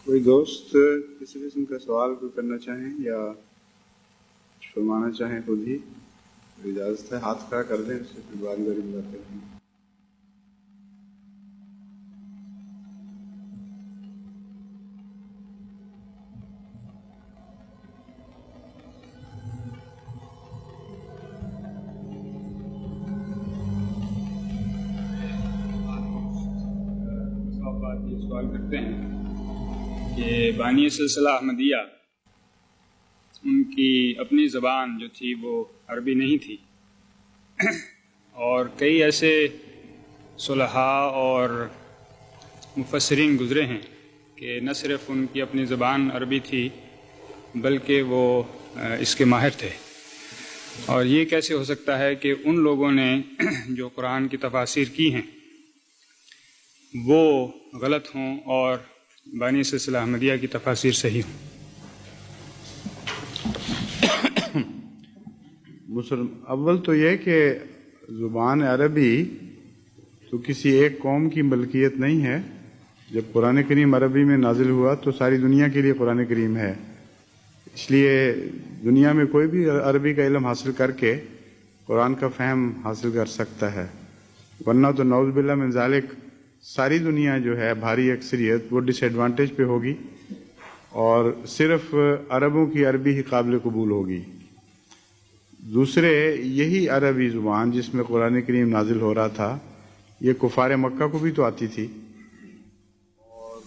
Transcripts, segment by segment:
کوئی دوست کسی قسم کا سوال کو کرنا چاہیں یا فرمانا چاہیں خود ہی اجازت ہے، ہاتھ کھڑا کر دیں، اس سے پھر باری باری بات کریں گے۔ یہ سوال کرتے ہیں کہ بانی سلسلہ احمدیہ ان کی اپنی زبان جو تھی وہ عربی نہیں تھی، اور کئی ایسے صلحاء اور مفسرین گزرے ہیں کہ نہ صرف ان کی اپنی زبان عربی تھی بلکہ وہ اس کے ماہر تھے، اور یہ کیسے ہو سکتا ہے کہ ان لوگوں نے جو قرآن کی تفاسیر کی ہیں وہ غلط ہوں اور بانی سلسلہ احمدیہ کی تفاسیر صحیح ہوں؟ اول تو یہ کہ زبان عربی تو کسی ایک قوم کی ملکیت نہیں ہے۔ جب قرآن کریم عربی میں نازل ہوا تو ساری دنیا کے لیے قرآن کریم ہے، اس لیے دنیا میں کوئی بھی عربی کا علم حاصل کر کے قرآن کا فہم حاصل کر سکتا ہے، ورنہ تو نعوذ باللہ من ذالک ساری دنیا جو ہے بھاری اکثریت وہ ڈس ایڈوانٹیج پہ ہوگی اور صرف عربوں کی عربی ہی قابل قبول ہوگی۔ دوسرے، یہی عربی زبان جس میں قرآن کریم نازل ہو رہا تھا یہ کفار مکہ کو بھی تو آتی تھی، اور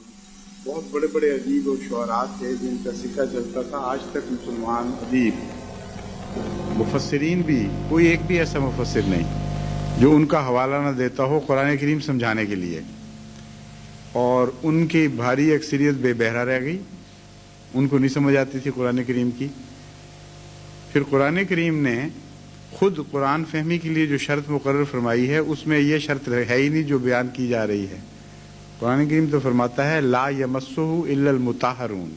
بہت بڑے بڑے ادیب اور شعراء تھے جن کا سکہ چلتا تھا۔ آج تک مسلمان ادیب مفسرین بھی کوئی ایک بھی ایسا مفسر نہیں جو ان کا حوالہ نہ دیتا ہو قرآن کریم سمجھانے کے لیے، اور ان کی بھاری اکثریت بے بہرا رہ گئی، ان کو نہیں سمجھ آتی تھی قرآن کریم کی۔ پھر قرآن کریم نے خود قرآن فہمی کے لیے جو شرط مقرر فرمائی ہے اس میں یہ شرط ہے ہی نہیں جو بیان کی جا رہی ہے۔ قرآن کریم تو فرماتا ہے لا یمسہ الا المطہرون۔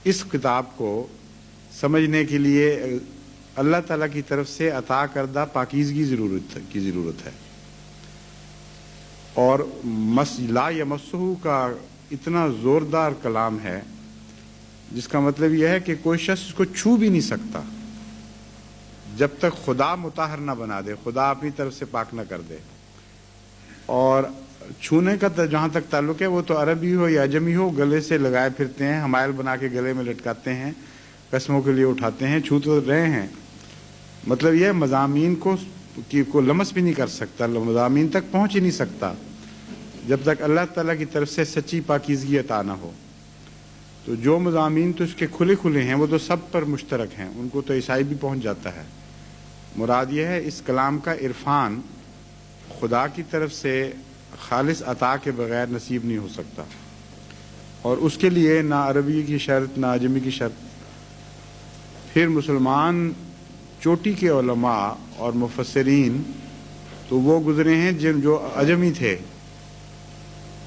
اس کتاب کو سمجھنے کے لیے اللہ تعالیٰ کی طرف سے عطا کردہ پاکیزگی کی ضرورت ہے، اور لا یمسہ کا اتنا زوردار کلام ہے جس کا مطلب یہ ہے کہ کوئی شخص اس کو چھو بھی نہیں سکتا جب تک خدا مطہر نہ بنا دے، خدا اپنی طرف سے پاک نہ کر دے۔ اور چھونے کا جہاں تک تعلق ہے وہ تو عربی ہو یا عجمی ہو، گلے سے لگائے پھرتے ہیں، حمائل بنا کے گلے میں لٹکاتے ہیں، قسموں کے لیے اٹھاتے ہیں، چھو تو رہے ہیں۔ مطلب یہ مضامین کو لمس بھی نہیں کر سکتا، مضامین تک پہنچ ہی نہیں سکتا جب تک اللہ تعالیٰ کی طرف سے سچی پاکیزگی عطا نہ ہو۔ تو جو مضامین تو اس کے کھلے کھلے ہیں وہ تو سب پر مشترک ہیں، ان کو تو عیسائی بھی پہنچ جاتا ہے۔ مراد یہ ہے اس کلام کا عرفان خدا کی طرف سے خالص عطا کے بغیر نصیب نہیں ہو سکتا، اور اس کے لیے نہ عربی کی شرط نہ عجمی کی شرط۔ پھر مسلمان چوٹی کے علماء اور مفسرین تو وہ گزرے ہیں جو عجمی تھے۔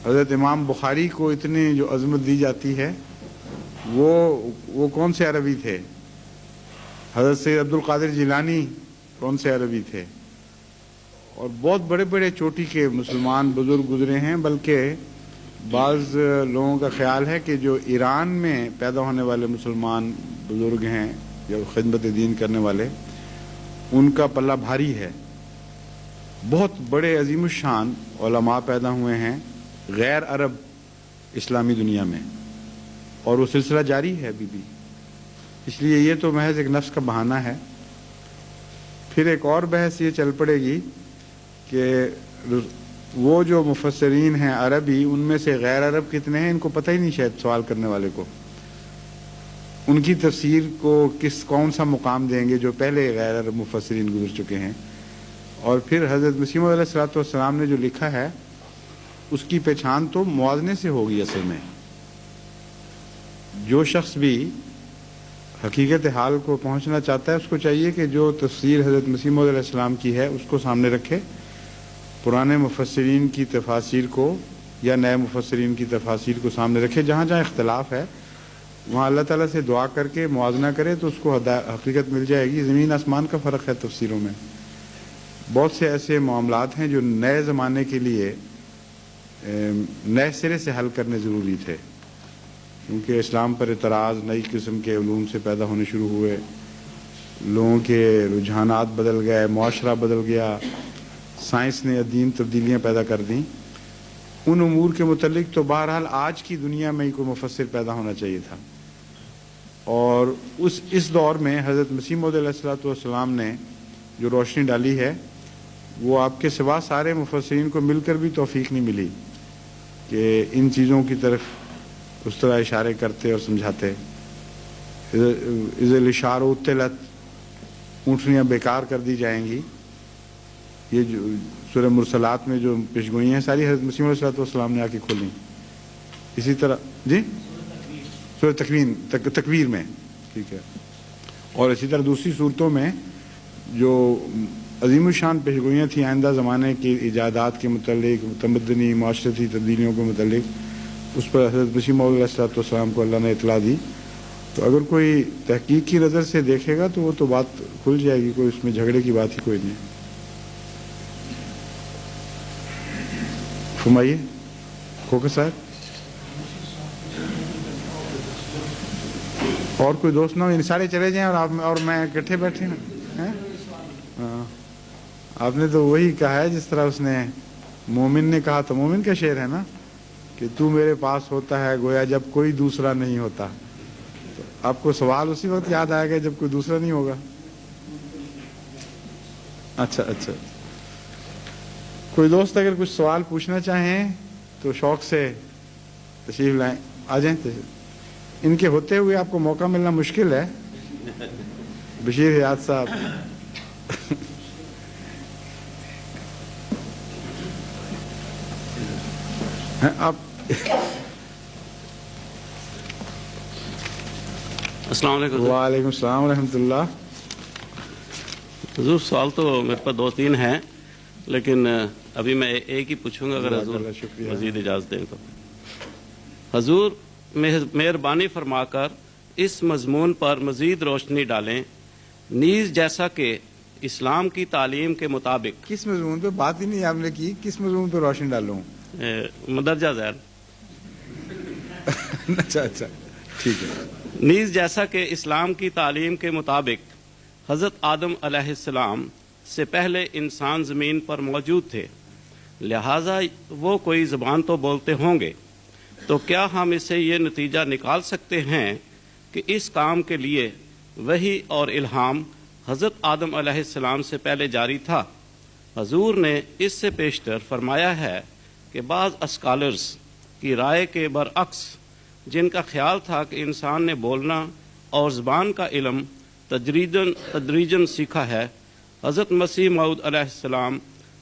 حضرت امام بخاری کو اتنی جو عظمت دی جاتی ہے وہ کون سے عربی تھے؟ حضرت سید عبد القادر جیلانی کون سے عربی تھے؟ اور بہت بڑے بڑے چوٹی کے مسلمان بزرگ گزرے ہیں، بلکہ بعض لوگوں کا خیال ہے کہ جو ایران میں پیدا ہونے والے مسلمان بزرگ ہیں جو خدمت دین کرنے والے، ان کا پلہ بھاری ہے۔ بہت بڑے عظیم الشان علماء پیدا ہوئے ہیں غیر عرب اسلامی دنیا میں، اور وہ سلسلہ جاری ہے ابھی بھی، اس لیے یہ تو محض ایک نفس کا بہانہ ہے۔ پھر ایک اور بحث یہ چل پڑے گی کہ وہ جو مفسرین ہیں عربی، ان میں سے غیر عرب کتنے ہیں، ان کو پتہ ہی نہیں شاید سوال کرنے والے کو، ان کی تفسیر کو کون سا مقام دیں گے جو پہلے غیر عرب مفسرین گزر چکے ہیں۔ اور پھر حضرت مسیح موعود علیہ الصلوۃ والسلام نے جو لکھا ہے اس کی پہچان تو موازنے سے ہوگی۔ اصل میں جو شخص بھی حقیقت حال کو پہنچنا چاہتا ہے اس کو چاہیے کہ جو تفسیر حضرت مسیح موعود علیہ السلام کی ہے اس کو سامنے رکھے، پرانے مفسرین کی تفاسیر کو یا نئے مفسرین کی تفاسیر کو سامنے رکھے، جہاں جہاں اختلاف ہے وہاں اللہ تعالیٰ سے دعا کر کے موازنہ کرے تو اس کو حقیقت مل جائے گی۔ زمین آسمان کا فرق ہے تفسیروں میں۔ بہت سے ایسے معاملات ہیں جو نئے زمانے کے لیے نئے سرے سے حل کرنے ضروری تھے، کیونکہ اسلام پر اعتراض نئی قسم کے علوم سے پیدا ہونے شروع ہوئے، لوگوں کے رجحانات بدل گئے، معاشرہ بدل گیا، سائنس نے عظیم تبدیلیاں پیدا کر دیں، ان امور کے متعلق تو بہرحال آج کی دنیا میں ہی کوئی مفسر پیدا ہونا چاہیے تھا۔ اور اس دور میں حضرت مسیح موعود علیہ الصلوۃ والسلام نے جو روشنی ڈالی ہے وہ آپ کے سوا سارے مفسرین کو مل کر بھی توفیق نہیں ملی کہ ان چیزوں کی طرف اس طرح اشارے کرتے اور سمجھاتے۔ اذا الاشار عطلت، اونٹنیاں بیکار کر دی جائیں گی، یہ جو سورہ مرسلات میں جو پیشگوئیاں ہیں ساری حضرت مسیح علیہ الصلوۃ والسلام نے آ کے کھولیں۔ اسی طرح جی سورہ تکویر میں، ٹھیک ہے، اور اسی طرح دوسری صورتوں میں جو عظیم الشان پیشگوئیاں تھیں آئندہ زمانے کی ایجادات کے متعلق، تمدنی معاشرتی تبدیلیوں کے متعلق، اس پر حضرت مسیح موعود علیہ الصلوۃ والسلام کو اللہ نے اطلاع دی۔ تو اگر کوئی تحقیق کی نظر سے دیکھے گا تو وہ تو بات کھل جائے گی، کوئی اس میں جھگڑے کی بات ہی کوئی نہیں۔ فرمائیے کھوکھر صاحب، اور کوئی دوست نہ ہو، ان سارے چلے جائیں اور میں اکٹھے بیٹھے ہیں۔ آپ نے تو وہی کہا ہے جس طرح اس نے مومن نے کہا، تو مومن کا شعر ہے نا کہ تو میرے پاس ہوتا ہے گویا جب کوئی دوسرا نہیں ہوتا۔ تو آپ کو سوال اسی وقت یاد آئے گا جب کوئی دوسرا نہیں ہوگا۔ اچھا، کوئی دوست اگر کچھ سوال پوچھنا چاہیں تو شوق سے تشریف لائیں، آ جائیں۔ ان کے ہوتے ہوئے آپ کو موقع ملنا مشکل ہے، بشیر حیات صاحب۔ آپ السلام علیکم۔ وعلیکم السلام ورحمۃ اللہ۔ حضور سوال تو میرے پاس 2-3 ہیں، لیکن ابھی میں ایک ہی پوچھوں گا اگر حضور مزید اجازت دیں تو۔ حضور مہربانی فرما کر اس مضمون پر مزید روشنی ڈالیں، نیز جیسا کہ اسلام کی تعلیم کے مطابق۔ کس مضمون پہ بات ہی نہیں آپ نے کی، کس مضمون پہ روشنی ڈالوں؟ مندرجہ ذیل۔ اچھا، ٹھیک ہے۔ نیز جیسا کہ اسلام کی تعلیم کے مطابق حضرت آدم علیہ السلام سے پہلے انسان زمین پر موجود تھے، لہٰذا وہ کوئی زبان تو بولتے ہوں گے، تو کیا ہم اس سے یہ نتیجہ نکال سکتے ہیں کہ اس کام کے لیے وحی اور الہام حضرت آدم علیہ السلام سے پہلے جاری تھا؟ حضور نے اس سے پیشتر فرمایا ہے کہ بعض اسکالرز کی رائے کے برعکس، جن کا خیال تھا کہ انسان نے بولنا اور زبان کا علم تدریجاً سیکھا ہے، حضرت مسیح موعود علیہ السلام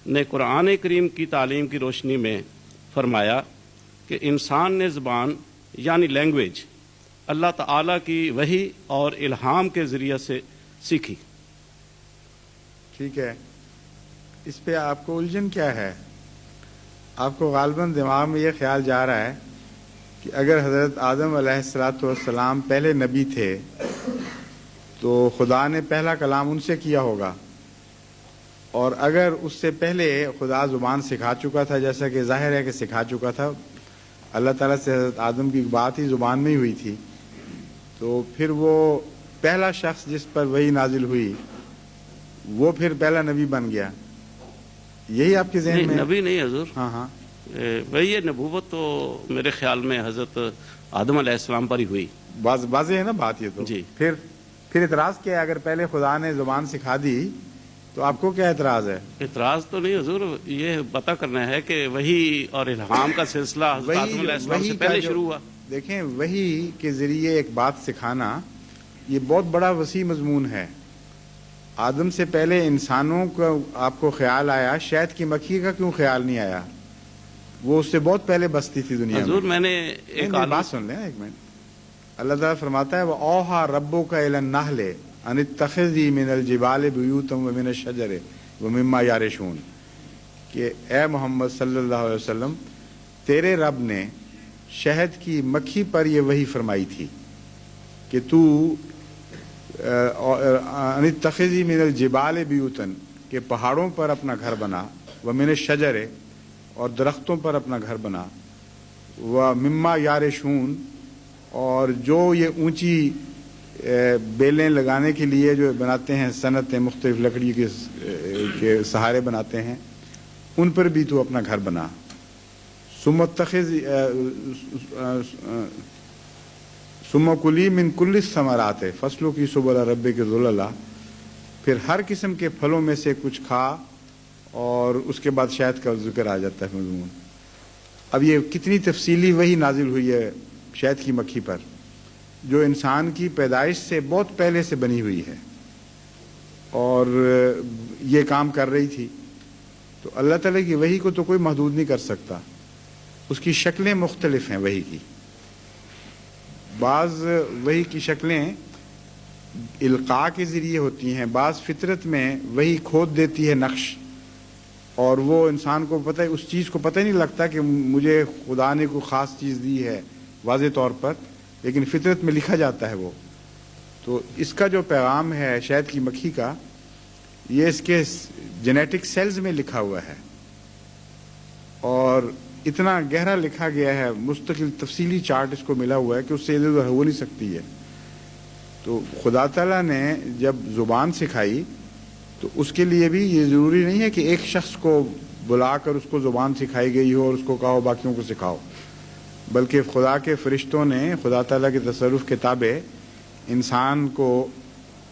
نے قرآن کریم کی تعلیم کی روشنی میں فرمایا کہ انسان نے زبان یعنی لینگویج اللہ تعالیٰ کی وحی اور الہام کے ذریعے سے سیکھی۔ ٹھیک ہے، اس پہ آپ کو الجھن کیا ہے؟ آپ کو غالباً دماغ میں یہ خیال جا رہا ہے کہ اگر حضرت آدم علیہ السلام پہلے نبی تھے تو خدا نے پہلا کلام ان سے کیا ہوگا، اور اگر اس سے پہلے خدا زبان سکھا چکا تھا، جیسا کہ ظاہر ہے کہ سکھا چکا تھا، اللہ تعالیٰ سے حضرت آدم کی بات ہی زبان میں ہی ہوئی تھی، تو پھر وہ پہلا شخص جس پر وحی نازل ہوئی وہ پھر پہلا نبی بن گیا۔ یہی آپ کے ذہن میں؟ نبی نہیں حضور، ہاں وہی نبوت تو میرے خیال میں حضرت آدم علیہ السلام پر ہی ہوئی۔ واضح ہے نا بات؟ یہ تو جی۔ پھر اعتراض کیا ہے؟ اگر پہلے خدا نے زبان سکھا دی تو آپ کو کیا اعتراض ہے؟ اعتراض تو نہیں حضور، یہ پتہ کرنا ہے کہ وحی اور الہام کا سلسلہ حضرت آدم علیہ السلام سے پہلے شروع ہوا۔ دیکھیں، وحی کے ذریعے ایک بات سکھانا یہ بہت بڑا وسیع مضمون ہے۔ آدم سے پہلے انسانوں کا آپ کو خیال آیا، شہد کی مکھی کا کیوں خیال نہیں آیا؟ وہ اس سے بہت پہلے بستی تھی دنیا میں۔ حضور میں نے ایک بات سن لیں ایک منٹ۔ اللہ تعالیٰ فرماتا ہے وَأَوْحَىٰ رَبُّكَ إِلَى النَّحْلِ أَنِ اتَّخِذِي مِنَ الْجِبَالِ بُيُوتًا وَمِنَ الشَّجَرِ وَمِمَّا يَعْرِشُونَ، کہ اے محمد صلی اللہ علیہ وسلم، تیرے رب نے شہد کی مکھی پر یہ وحی فرمائی تھی کہ تو أَنِ اتَّخِذِي مِنَ الْجِبَالِ بُيُوتًا، کہ پہاڑوں پر اپنا گھر بنا، وَمِنَ الشَّجَرِ، اور درختوں پر اپنا گھر بنا، وَمِمَّا يَعْرِشُونَ، اور جو یہ اونچی بیلیں لگانے کے لیے جو بناتے ہیں صنعتیں مختلف لکڑی کے سہارے بناتے ہیں، ان پر بھی تو اپنا گھر بنا. ثم کلی من کل الثمرات فصلوں کی سبل ربک ذللا، پھر ہر قسم کے پھلوں میں سے کچھ کھا، اور اس کے بعد شہد کا ذکر آ جاتا ہے مضمون. اب یہ کتنی تفصیلی وحی نازل ہوئی ہے شہد کی مکھی پر، جو انسان کی پیدائش سے بہت پہلے سے بنی ہوئی ہے اور یہ کام کر رہی تھی. تو اللہ تعالیٰ کی وحی کو تو کوئی محدود نہیں کر سکتا. اس کی شکلیں مختلف ہیں وحی کی. بعض وحی کی شکلیں القاء کے ذریعے ہوتی ہیں، بعض فطرت میں وحی کھود دیتی ہے نقش، اور وہ انسان کو پتہ، اس چیز کو پتہ نہیں لگتا کہ مجھے خدا نے کوئی خاص چیز دی ہے واضح طور پر، لیکن فطرت میں لکھا جاتا ہے وہ. تو اس کا جو پیغام ہے شہد کی مکھی کا، یہ اس کے جینیٹک سیلز میں لکھا ہوا ہے، اور اتنا گہرا لکھا گیا ہے، مستقل تفصیلی چارٹ اس کو ملا ہوا ہے کہ اس سے ادھر ادھر ہو نہیں سکتی ہے. تو خدا تعالیٰ نے جب زبان سکھائی تو اس کے لیے بھی یہ ضروری نہیں ہے کہ ایک شخص کو بلا کر اس کو زبان سکھائی گئی ہو اور اس کو کہو باقیوں کو سکھاؤ، بلکہ خدا کے فرشتوں نے خدا تعالیٰ کے تصرف کے تابع انسان کو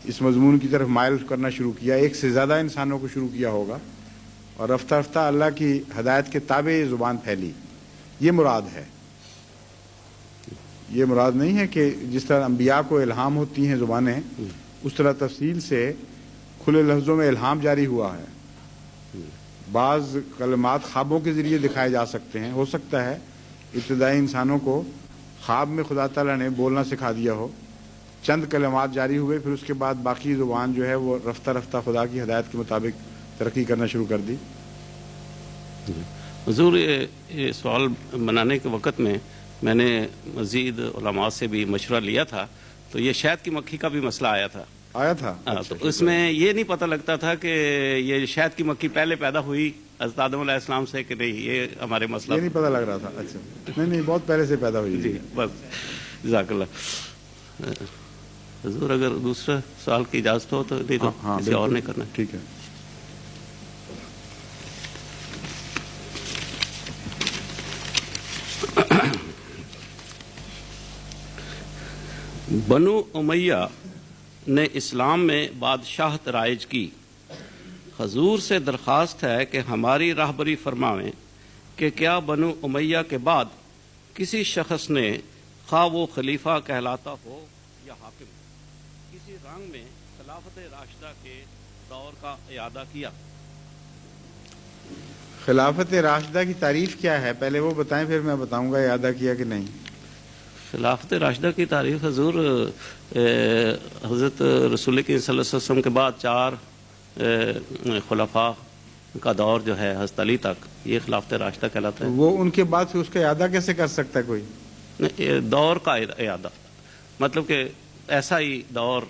اس مضمون کی طرف مائل کرنا شروع کیا. ایک سے زیادہ انسانوں کو شروع کیا ہوگا، اور رفتہ رفتہ اللہ کی ہدایت کے تابع یہ زبان پھیلی. یہ مراد ہے. یہ مراد نہیں ہے کہ جس طرح انبیاء کو الہام ہوتی ہیں زبانیں، اس طرح تفصیل سے کھلے لفظوں میں الہام جاری ہوا ہے. بعض کلمات خوابوں کے ذریعے دکھائے جا سکتے ہیں. ہو سکتا ہے ابتدائی انسانوں کو خواب میں خدا تعالیٰ نے بولنا سکھا دیا ہو، چند کلمات جاری ہوئے، پھر اس کے بعد باقی زبان جو ہے وہ رفتہ رفتہ خدا کی ہدایت کے مطابق ترقی کرنا شروع کر دی. حضور، یہ سوال بنانے کے وقت میں نے مزید علماء سے بھی مشورہ لیا تھا، تو یہ شہد کی مکھی کا بھی مسئلہ آیا تھا. تو اس میں یہ نہیں پتہ لگتا تھا کہ یہ شہد کی مکھی پہلے پیدا ہوئی حضرت آدم علیہ السلام سے کہ نہیں. یہ ہمارے مسئلہ یہ نہیں پتہ لگ رہا تھا. اچھا، نہیں بہت پہلے سے پیدا ہوئی. جی بس، جزاک اللہ. حضور اگر دوسرا سوال کی اجازت ہو تو دے دو، کسی اور نے کرنا. ٹھیک ہے. بنو امیہ نے اسلام میں بادشاہت رائج کی. حضور سے درخواست ہے کہ ہماری راہبری فرمائیں کہ کیا بنو امیہ کے بعد کسی شخص نے، خواہ وہ خلیفہ کہلاتا ہو یا حاکم، کسی رنگ میں خلافت راشدہ کے دور کا اعادہ کیا؟ خلافت راشدہ کی تعریف کیا ہے پہلے وہ بتائیں، پھر میں بتاؤں گا اعادہ کیا کہ نہیں. خلافت راشدہ کی تعریف حضور حضرت رسول کے صلی اللہ علیہ وسلم کے بعد 4 خلفاء کا دور جو ہے حضرت علی تک، یہ خلافت راشدہ کہلاتا ہے. وہ ان کے بعد پھر اس کا اعادہ کیسے کر سکتا ہے کوئی؟ دور کا اعادہ مطلب کہ ایسا ہی دور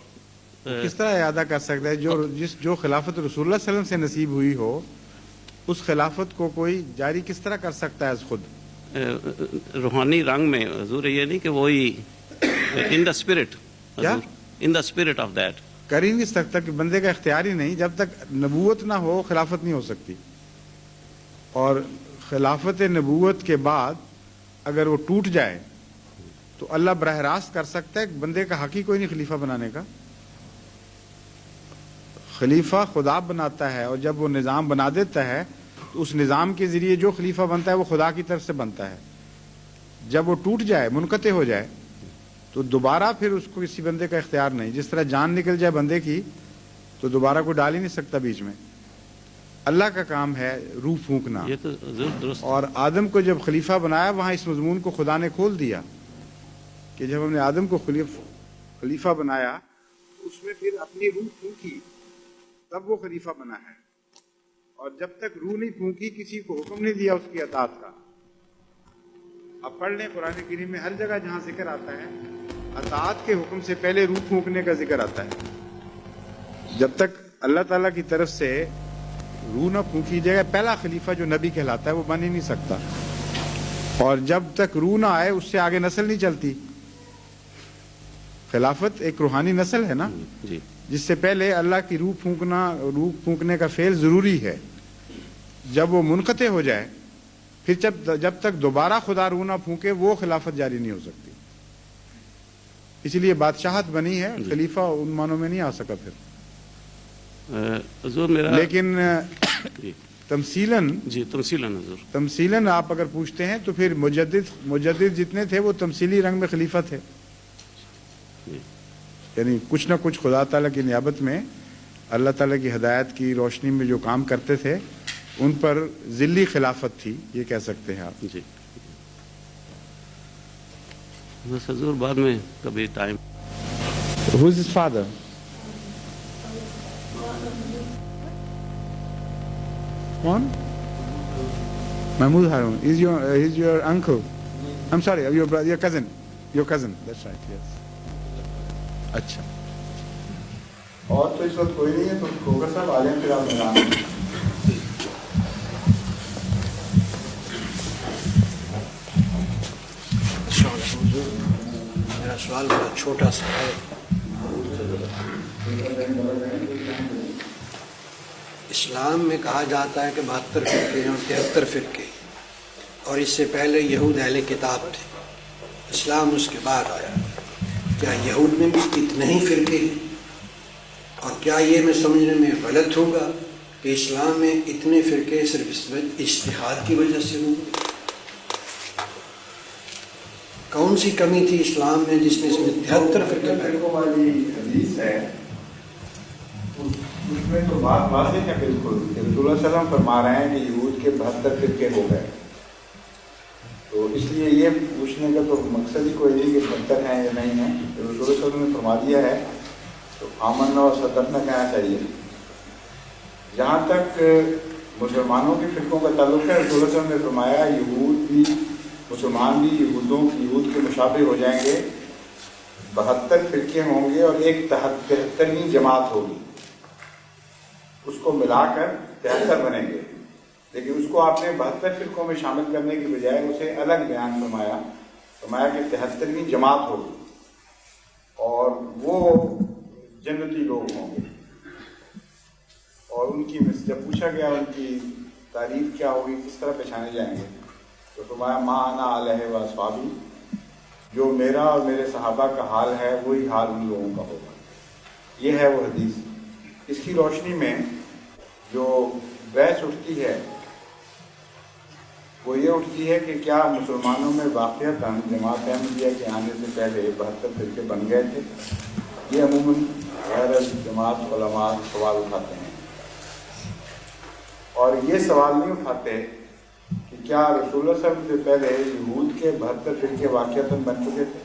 کس طرح اعادہ کر سکتا ہے؟ جو خلافت رسول اللہ صلی اللہ علیہ وسلم سے نصیب ہوئی ہو، اس خلافت کو کوئی جاری کس طرح کر سکتا ہے از خود؟ روحانی رنگ میں حضور، یہ نہیں کہ وہی in the spirit, in the spirit of that کر ہی نہیں سکتا کہ بندے کا اختیار ہی نہیں. جب تک نبوت نہ ہو خلافت نہیں ہو سکتی. اور خلافت نبوت کے بعد اگر وہ ٹوٹ جائے تو اللہ براہ راست کر سکتا ہے. بندے کا حق ہی کوئی نہیں خلیفہ بنانے کا. خلیفہ خدا بناتا ہے، اور جب وہ نظام بنا دیتا ہے تو اس نظام کے ذریعے جو خلیفہ بنتا ہے وہ خدا کی طرف سے بنتا ہے. جب وہ ٹوٹ جائے، منقطع ہو جائے، تو دوبارہ پھر اس کو کسی بندے کا اختیار نہیں. جس طرح جان نکل جائے بندے کی تو دوبارہ کوئی ڈال ہی نہیں سکتا بیچ میں. اللہ کا کام ہے روح پھونکنا. یہ تو درست. اور آدم کو جب خلیفہ بنایا، وہاں اس مضمون کو خدا نے کھول دیا کہ جب ہم نے آدم کو خلیفہ بنایا، اس میں پھر اپنی روح پھونکی، تب وہ خلیفہ بنا ہے. اور جب تک روح نہیں پھونکی، کسی کو حکم نہیں دیا اس کی اطاعت کا. اب پڑھ لیں قرآن کریم میں ہر جگہ جہاں ذکر آتا ہے، اطاعت کے حکم سے پہلے روح پھونکنے کا ذکر آتا ہے. جب تک اللہ تعالیٰ کی طرف سے روح نہ پھونکی جائے، پہلا خلیفہ جو نبی کہلاتا ہے وہ بن ہی نہیں سکتا. اور جب تک روح نہ آئے، اس سے آگے نسل نہیں چلتی. خلافت ایک روحانی نسل ہے نا، جی جس سے پہلے اللہ کی روح پھونکنے کا فعل ضروری ہے. جب وہ منقطع ہو جائے پھر جب تک دوبارہ خدا روح نہ پھونکے وہ خلافت جاری نہیں ہو سکتی. اسی لیے بادشاہت بنی ہے، خلیفہ ان معنوں میں نہیں آ سکا پھر. حضور میرا لیکن جی تمثیلاً حضور تمثیلاً آپ اگر پوچھتے ہیں تو پھر مجدد جتنے تھے وہ تمثیلی رنگ میں خلیفہ تھے. یعنی کچھ نہ کچھ خدا تعالیٰ کی نیابت میں اللہ تعالیٰ کی ہدایت کی روشنی میں جو کام کرتے تھے ان پر ذلی خلافت تھی، یہ کہہ سکتے ہیں آپ. جی بس حضور بعد میں کبھی time. Who is his father? کون؟ Mahmood Haroon. He's your uncle. I'm sorry, your brother, your cousin. That's right, yes. اچھا. اور تو اس وقت کوئی نہیں ہے تو کھوکر صاحب آ جائیں پھر آپ میدان میں. میرا سوال بڑا چھوٹا سا ہے. اسلام میں کہا جاتا ہے کہ 72 فرقے ہیں اور 73 فرقے، اور اس سے پہلے یہود اہل کتاب تھے، اسلام اس کے بعد آیا. کیا یہود میں بھی اتنے ہی فرقے ہیں؟ اور کیا یہ میں سمجھنے میں غلط ہوگا کہ اسلام میں اتنے فرقے صرف اجتہاد کی وجہ سے ہوں؟ کون سی کمی تھی اسلام میں جس میں 73 فرقے والی حدیث ہے، اس میں تو بات واضح ہے بالکل کہ رسول اللہ صلی اللہ علیہ وسلم فرما رہے ہیں کہ یہود کے 72 فرقے ہو گئے. تو اس لیے یہ پوچھنے کا تو مقصد ہی کوئی نہیں کہ 72 ہیں یا نہیں ہیں. رسول اللہ صلی اللہ علیہ وسلم نے فرما دیا ہے تو آمنا و صدقنا کہنا چاہیے. جہاں تک مسلمانوں کے فرقوں کا تعلق ہے، رسول اللہ صلی اللہ علیہ وسلم نے فرمایا یہود بھی مسلمان بھی یہود کے مشابہ ہو جائیں گے. 72 فرقے ہوں گے اور ایک 73ویں جماعت ہوگی، اس کو ملا کر 73 بنیں گے. لیکن اس کو آپ نے 72 فرقوں میں شامل کرنے کی بجائے اسے الگ بیان فرمایا کہ 73ویں جماعت ہوگی اور وہ جنتی لوگ ہوں گے. اور ان کی جب پوچھا گیا ان کی تعریف کیا ہوگی، کس طرح پہچانے جائیں گے، تو فرمایا ما انا علیہ و اصحابی، جو میرا اور میرے صحابہ کا حال ہے وہی حال ان لوگوں کا ہوگا. یہ ہے وہ حدیث. اس کی روشنی میں جو بحث اٹھتی ہے وہ یہ اٹھتی ہے کہ کیا مسلمانوں میں واقعتاً جماعت احمدیہ کے آنے سے پہلے 72 فرقے بن گئے تھے. یہ عموماً غیر جماعت علماء سوال اٹھاتے ہیں، اور یہ سوال نہیں اٹھاتے کہ کیا رسول اللہ صلی اللہ علیہ وسلم سے پہلے یہود کے 72 فرقے واقعتاً بن چکے تھے.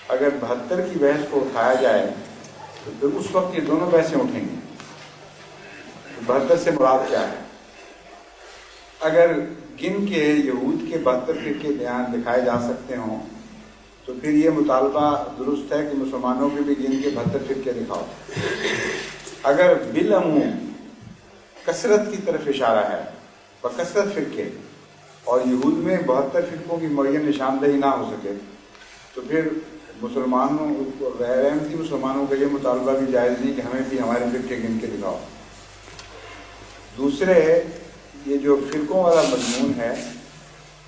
اگر 72 کی بحث کو اٹھایا جائے تو پھر اس وقت یہ دونوں بحثیں اٹھیں گی. 72 سے مراد کیا ہے؟ اگر گن کے یہود کے 72 فرقے بیان دکھائے جا سکتے ہوں تو پھر یہ مطالبہ درست ہے کہ مسلمانوں کے بھی گن کے 72 فرقے دکھاؤ. اگر بالعموم کثرت کی طرف اشارہ ہے بکثرت فرقے اور یہود میں 72 فرقوں کی معین نشاندہی نہ ہو سکے تو پھر مسلمانوں غیر احمدی مسلمانوں کا یہ مطالبہ بھی جائز نہیں کہ ہمیں بھی ہمارے فرقے گن کے دکھاؤ. دوسرے یہ جو فرقوں والا مضمون ہے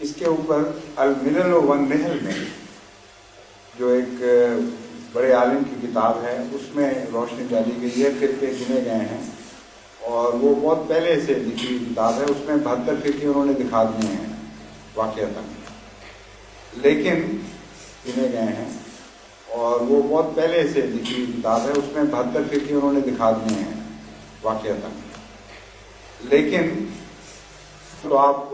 اس کے اوپر الملل والنحل میں جو ایک بڑے عالم کی کتاب ہے اس میں روشنی ڈالی گئی ہے، فرقے گنے گئے ہیں اور وہ بہت پہلے سے لکھی ہوئی کتاب ہے. اس میں 72 فرقے انہوں نے دکھا دیے ہیں واقعتاً، لیکن گنے گئے ہیں اور وہ بہت پہلے سے لکھی ہوئی کتاب ہے. اس میں 72 فرقے انہوں نے دکھا دیے ہیں واقعتاً. لیکن تو آپ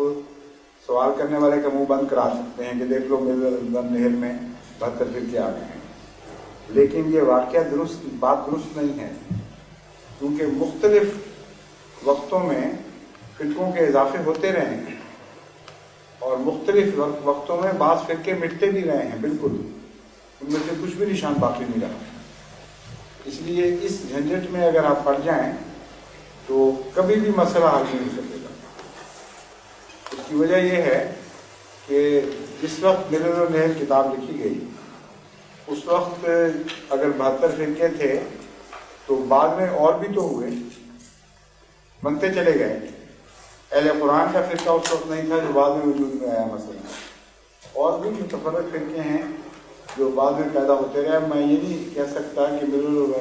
سوال کرنے والے کا منہ بند کرا سکتے ہیں کہ دیکھ لو میرے نہر میں 72 فرقے آ گئے ہیں، لیکن یہ واقعہ بات درست نہیں ہے، کیونکہ مختلف وقتوں میں فرقوں کے اضافے ہوتے رہے ہیں اور مختلف وقتوں میں بعض فرقے مٹتے بھی رہے ہیں. بالکل ان میں سے کچھ بھی نشان باقی نہیں رہا. اس لیے اس جھنجٹ میں اگر آپ پڑ جائیں تو کبھی بھی مسئلہ حل نہیں ہو سکے گا. اس کی وجہ یہ ہے کہ جس وقت ملل و نحل کتاب لکھی گئی اس وقت اگر 72 فرقے تھے تو بعد میں اور بھی تو ہوئے، بنتے چلے گئے. اہل قرآن کا فرقہ اس وقت نہیں تھا جو بعد میں وجود میں آیا مثلا، اور بھی متفرق فرقے ہیں جو بعد میں پیدا ہوتے رہے. میں یہ نہیں کہہ سکتا کہ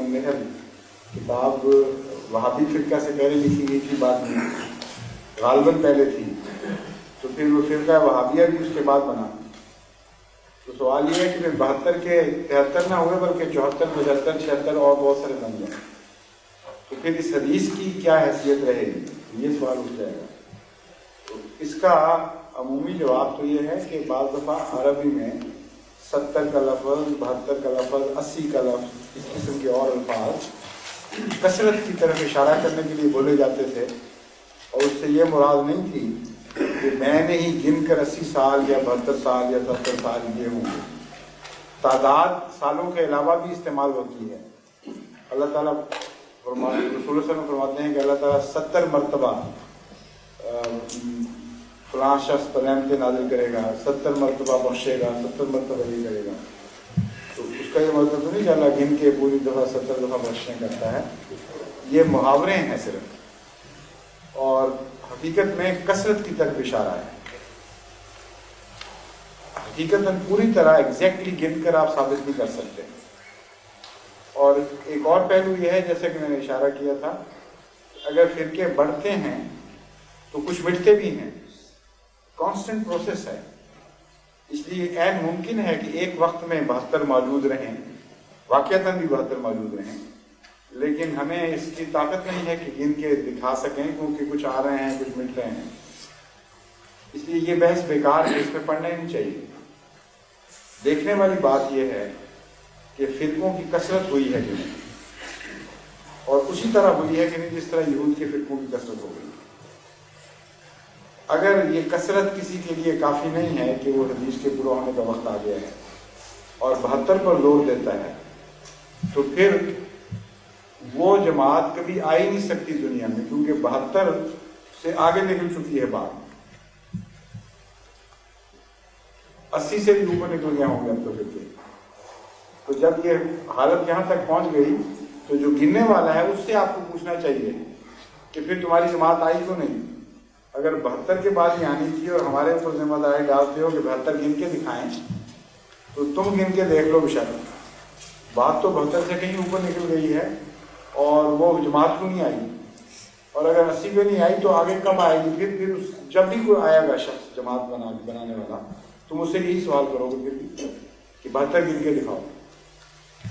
میرا کتاب وہابی فرقہ سے پہلے لکھی گئی تھی، بعد میں غالباً پہلے تھی، تو پھر وہ فرقہ وہابیہ بھی اس کے بعد بنا. تو سوال یہ ہے کہ پھر 72 کے 73 نہ ہوئے بلکہ 74 75 76 اور بہت سارے بن گئے، تو پھر اس حدیث کی کیا حیثیت رہے گی، یہ سوال اٹھ جائے گا. تو اس کا عمومی جواب تو یہ ہے کہ بعض دفعہ عربی میں 70 کا لفظ، 72 کا لفظ، 80 کا لفظ، اس قسم کے اور الفاظ کثرت کی طرف اشارہ کرنے کے لیے بولے جاتے تھے، اور اس سے یہ مراد نہیں تھی کہ میں نے ہی گن کر 80 سال یا 72 سال یا 70 سال یہ ہوں گے. تعداد سالوں کے علاوہ بھی استعمال ہوتی ہے. اللہ تعالیٰ رسول اللہ صلی اللہ علیہ وسلم فرماتے ہیں کہ اللہ تعالیٰ 70 مرتبہ فلاں شخص پر رحمتیں نازل کرے گا، 70 مرتبہ بخشے گا، 70 مرتبہ یہ کرے گا. تو اس کا یہ مطلب تو نہیں کہ اللہ گن کے پوری دفعہ 70 دفعہ بخشیں کرتا ہے، یہ محاورے ہیں صرف، اور حقیقت میں کثرت کی طرف اشارہ ہے. حقیقت پوری طرح ایگزیکٹلی گن کر آپ ثابت نہیں کر سکتے. اور ایک اور پہلو یہ ہے، جیسے کہ میں نے اشارہ کیا تھا، اگر فرقے بڑھتے ہیں تو کچھ مٹتے بھی ہیں، کانسٹنٹ پروسیس ہے. اس لیے عین ممکن ہے کہ ایک وقت میں 72 موجود رہیں، واقعتاً بھی 72 موجود رہیں، لیکن ہمیں اس کی طاقت نہیں ہے کہ گن کے دکھا سکیں، کیونکہ کچھ آ رہے ہیں، کچھ مٹ رہے ہیں. اس لیے یہ بحث بیکار ہے، اس میں پڑھنا ہی نہیں چاہیے. دیکھنے والی بات یہ ہے کہ فرقوں کی کثرت ہوئی ہے کہ نہیں، اور اسی طرح ہوئی ہے کہ نہیں جس طرح یہود کے فرقوں کی کثرت ہو گئی. اگر یہ کثرت کسی کے لیے کافی نہیں ہے کہ وہ حدیث کے پورا ہونے کا وقت آ گیا ہے اور 72 پر زور دیتا ہے، تو پھر وہ جماعت کبھی آ ہی نہیں سکتی دنیا میں، کیونکہ 72 سے آگے نکل چکی ہے بات، 80 سے بھی اوپر نکل گیا ہوں گے اب تو پھر. تو جب یہ حالت یہاں تک پہنچ گئی تو جو گننے والا ہے اس سے آپ کو پوچھنا چاہیے کہ پھر تمہاری جماعت آئی کیوں نہیں. اگر 72 کے بعد ہی آنی تھی اور ہمارے اوپر ذمہ داری ڈالتے ہو کہ 72 گن کے دکھائیں، تو تم گن کے دیکھ لو بشر، بات تو 72 سے کہیں اوپر نکل گئی ہے اور وہ جماعت کیوں نہیں آئی. اور اگر 80 پہ نہیں آئی تو آگے کب آئے گی؟ پھر جب بھی کوئی آئے گا شخص جماعت بنانے والا، تم اس سے یہی سوال کرو گے پھر بھی کہ 72 گن کے دکھاؤ،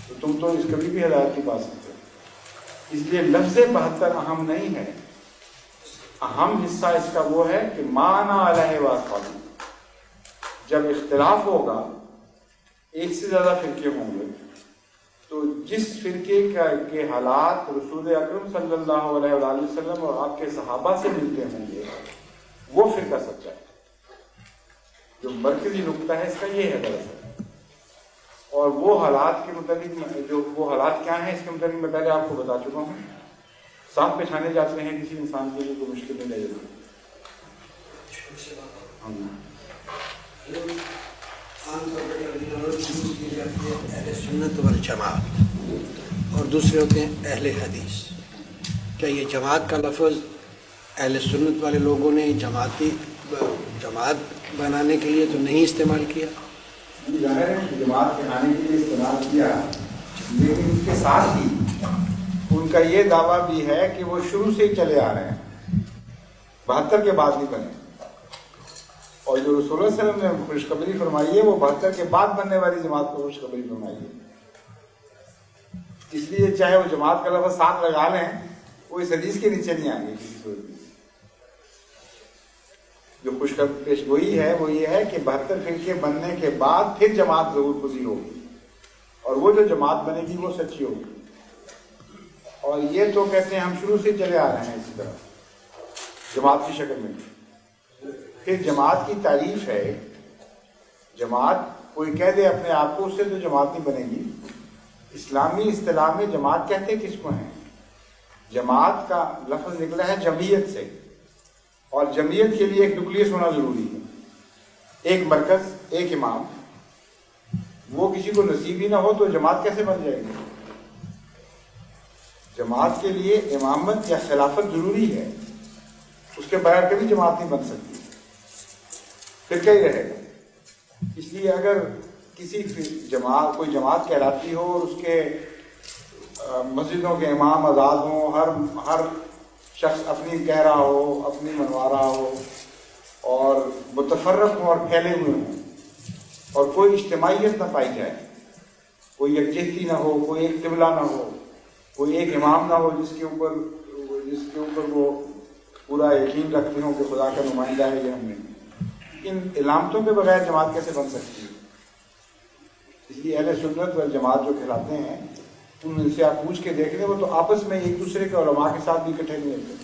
تو تم تو اس کبھی بھی ہدایت نہیں پا سکتے. اس لیے لفظ 72 اہم نہیں ہے، اہم حصہ اس کا وہ ہے کہ معنی علیہ واصحابہ. جب اختلاف ہوگا، ایک سے زیادہ فرقے ہوں گے، تو جس فرقے کے حالات رسول اکرم صلی اللہ علیہ وآلہ وسلم اور آپ کے صحابہ سے ملتے ہوں گے، وہ فرقہ سچا ہے. جو مرکزی نقطہ ہے اس کا یہ ہے دراصل. اور وہ حالات کے متعلق جو وہ حالات کیا ہیں اس کے متعلق میں پہلے آپ کو بتا چکا ہوں. صاف پہچانے جاتے ہیں کسی انسان کے لیے کوئی مشکل نہیں رہ جاتی. عام طور پر اہل سنت والجماعت اور دوسرے ہوتے ہیں اہل حدیث. کیا یہ جماعت کا لفظ اہل سنت والے لوگوں نے جماعت بنانے کے لیے تو نہیں استعمال کیا؟ ظاہر ہے کہ جماعت بنانے کے لیے استعمال کیا، لیکن اس کے ساتھ ہی ان کا یہ دعویٰ بھی ہے کہ وہ شروع سے ہی چلے آ رہے ہیں، 72 کے بعد نہیں بنے. اور جو رسول اللہ صلی اللہ علیہ وسلم نے خوشخبری فرمائی ہے وہ 72 کے بعد بننے والی جماعت کو خوشخبری فرمائی ہے. اس لیے چاہے وہ جماعت کا لفظ ساتھ لگا لیں، وہ اس حدیث کے نیچے نہیں آئیں گے کسی صورت میں. جو خوشخبری پیش گوئی ہے وہ یہ ہے کہ 72 فرقے بننے کے بعد پھر جماعت ضرور پذیر ہوگی، اور وہ جو جماعت بنے گی وہ سچی ہوگی. اور یہ تو کہتے ہیں ہم شروع سے چلے آ رہے ہیں اسی طرح جماعت کی شکل میں. پھر جماعت کی تعریف ہے، جماعت کوئی کہہ دے اپنے آپ کو، اس سے تو جماعت نہیں بنے گی. اسلامی اصطلاح میں جماعت کہتے کس کو ہیں؟ جماعت کا لفظ نکلا ہے جمعیت سے، اور جمعیت کے لیے ایک نیوکلیس ہونا ضروری ہے، ایک مرکز، ایک امام. وہ کسی کو نصیب ہی نہ ہو تو جماعت کیسے بن جائے گی؟ جماعت کے لیے امامت یا خلافت ضروری ہے، اس کے بغیر کبھی جماعت نہیں بن سکتی، پھر کیا ہی رہے گا۔ اس لیے اگر کسی جماعت کوئی جماعت کہلاتی ہو اور اس کے مسجدوں کے امام آزاد ہوں، ہر شخص اپنی کہہ رہا ہو، اپنی منوا رہا ہو، اور متفرق ہوں اور پھیلے ہوئے ہوں، اور کوئی اجتماعیت نہ پائی جائے، کوئی یکجہتی نہ ہو، کوئی ایک قبلہ نہ ہو، کوئی ایک امام نہ ہو جس کے اوپر وہ پورا یقین رکھتے ہوں کہ خدا کا نمائندہ ہے یہ ہم نے، ان علامتوں کے بغیر جماعت کیسے بن سکتی ہے؟ اس لیے اہل سنت والجماعت جو کہلاتے ہیں ان سے آپ پوچھ کے دیکھ لیں، وہ تو آپس میں ایک دوسرے کے علماء کے ساتھ بھی اکٹھے نہیں ہوتے،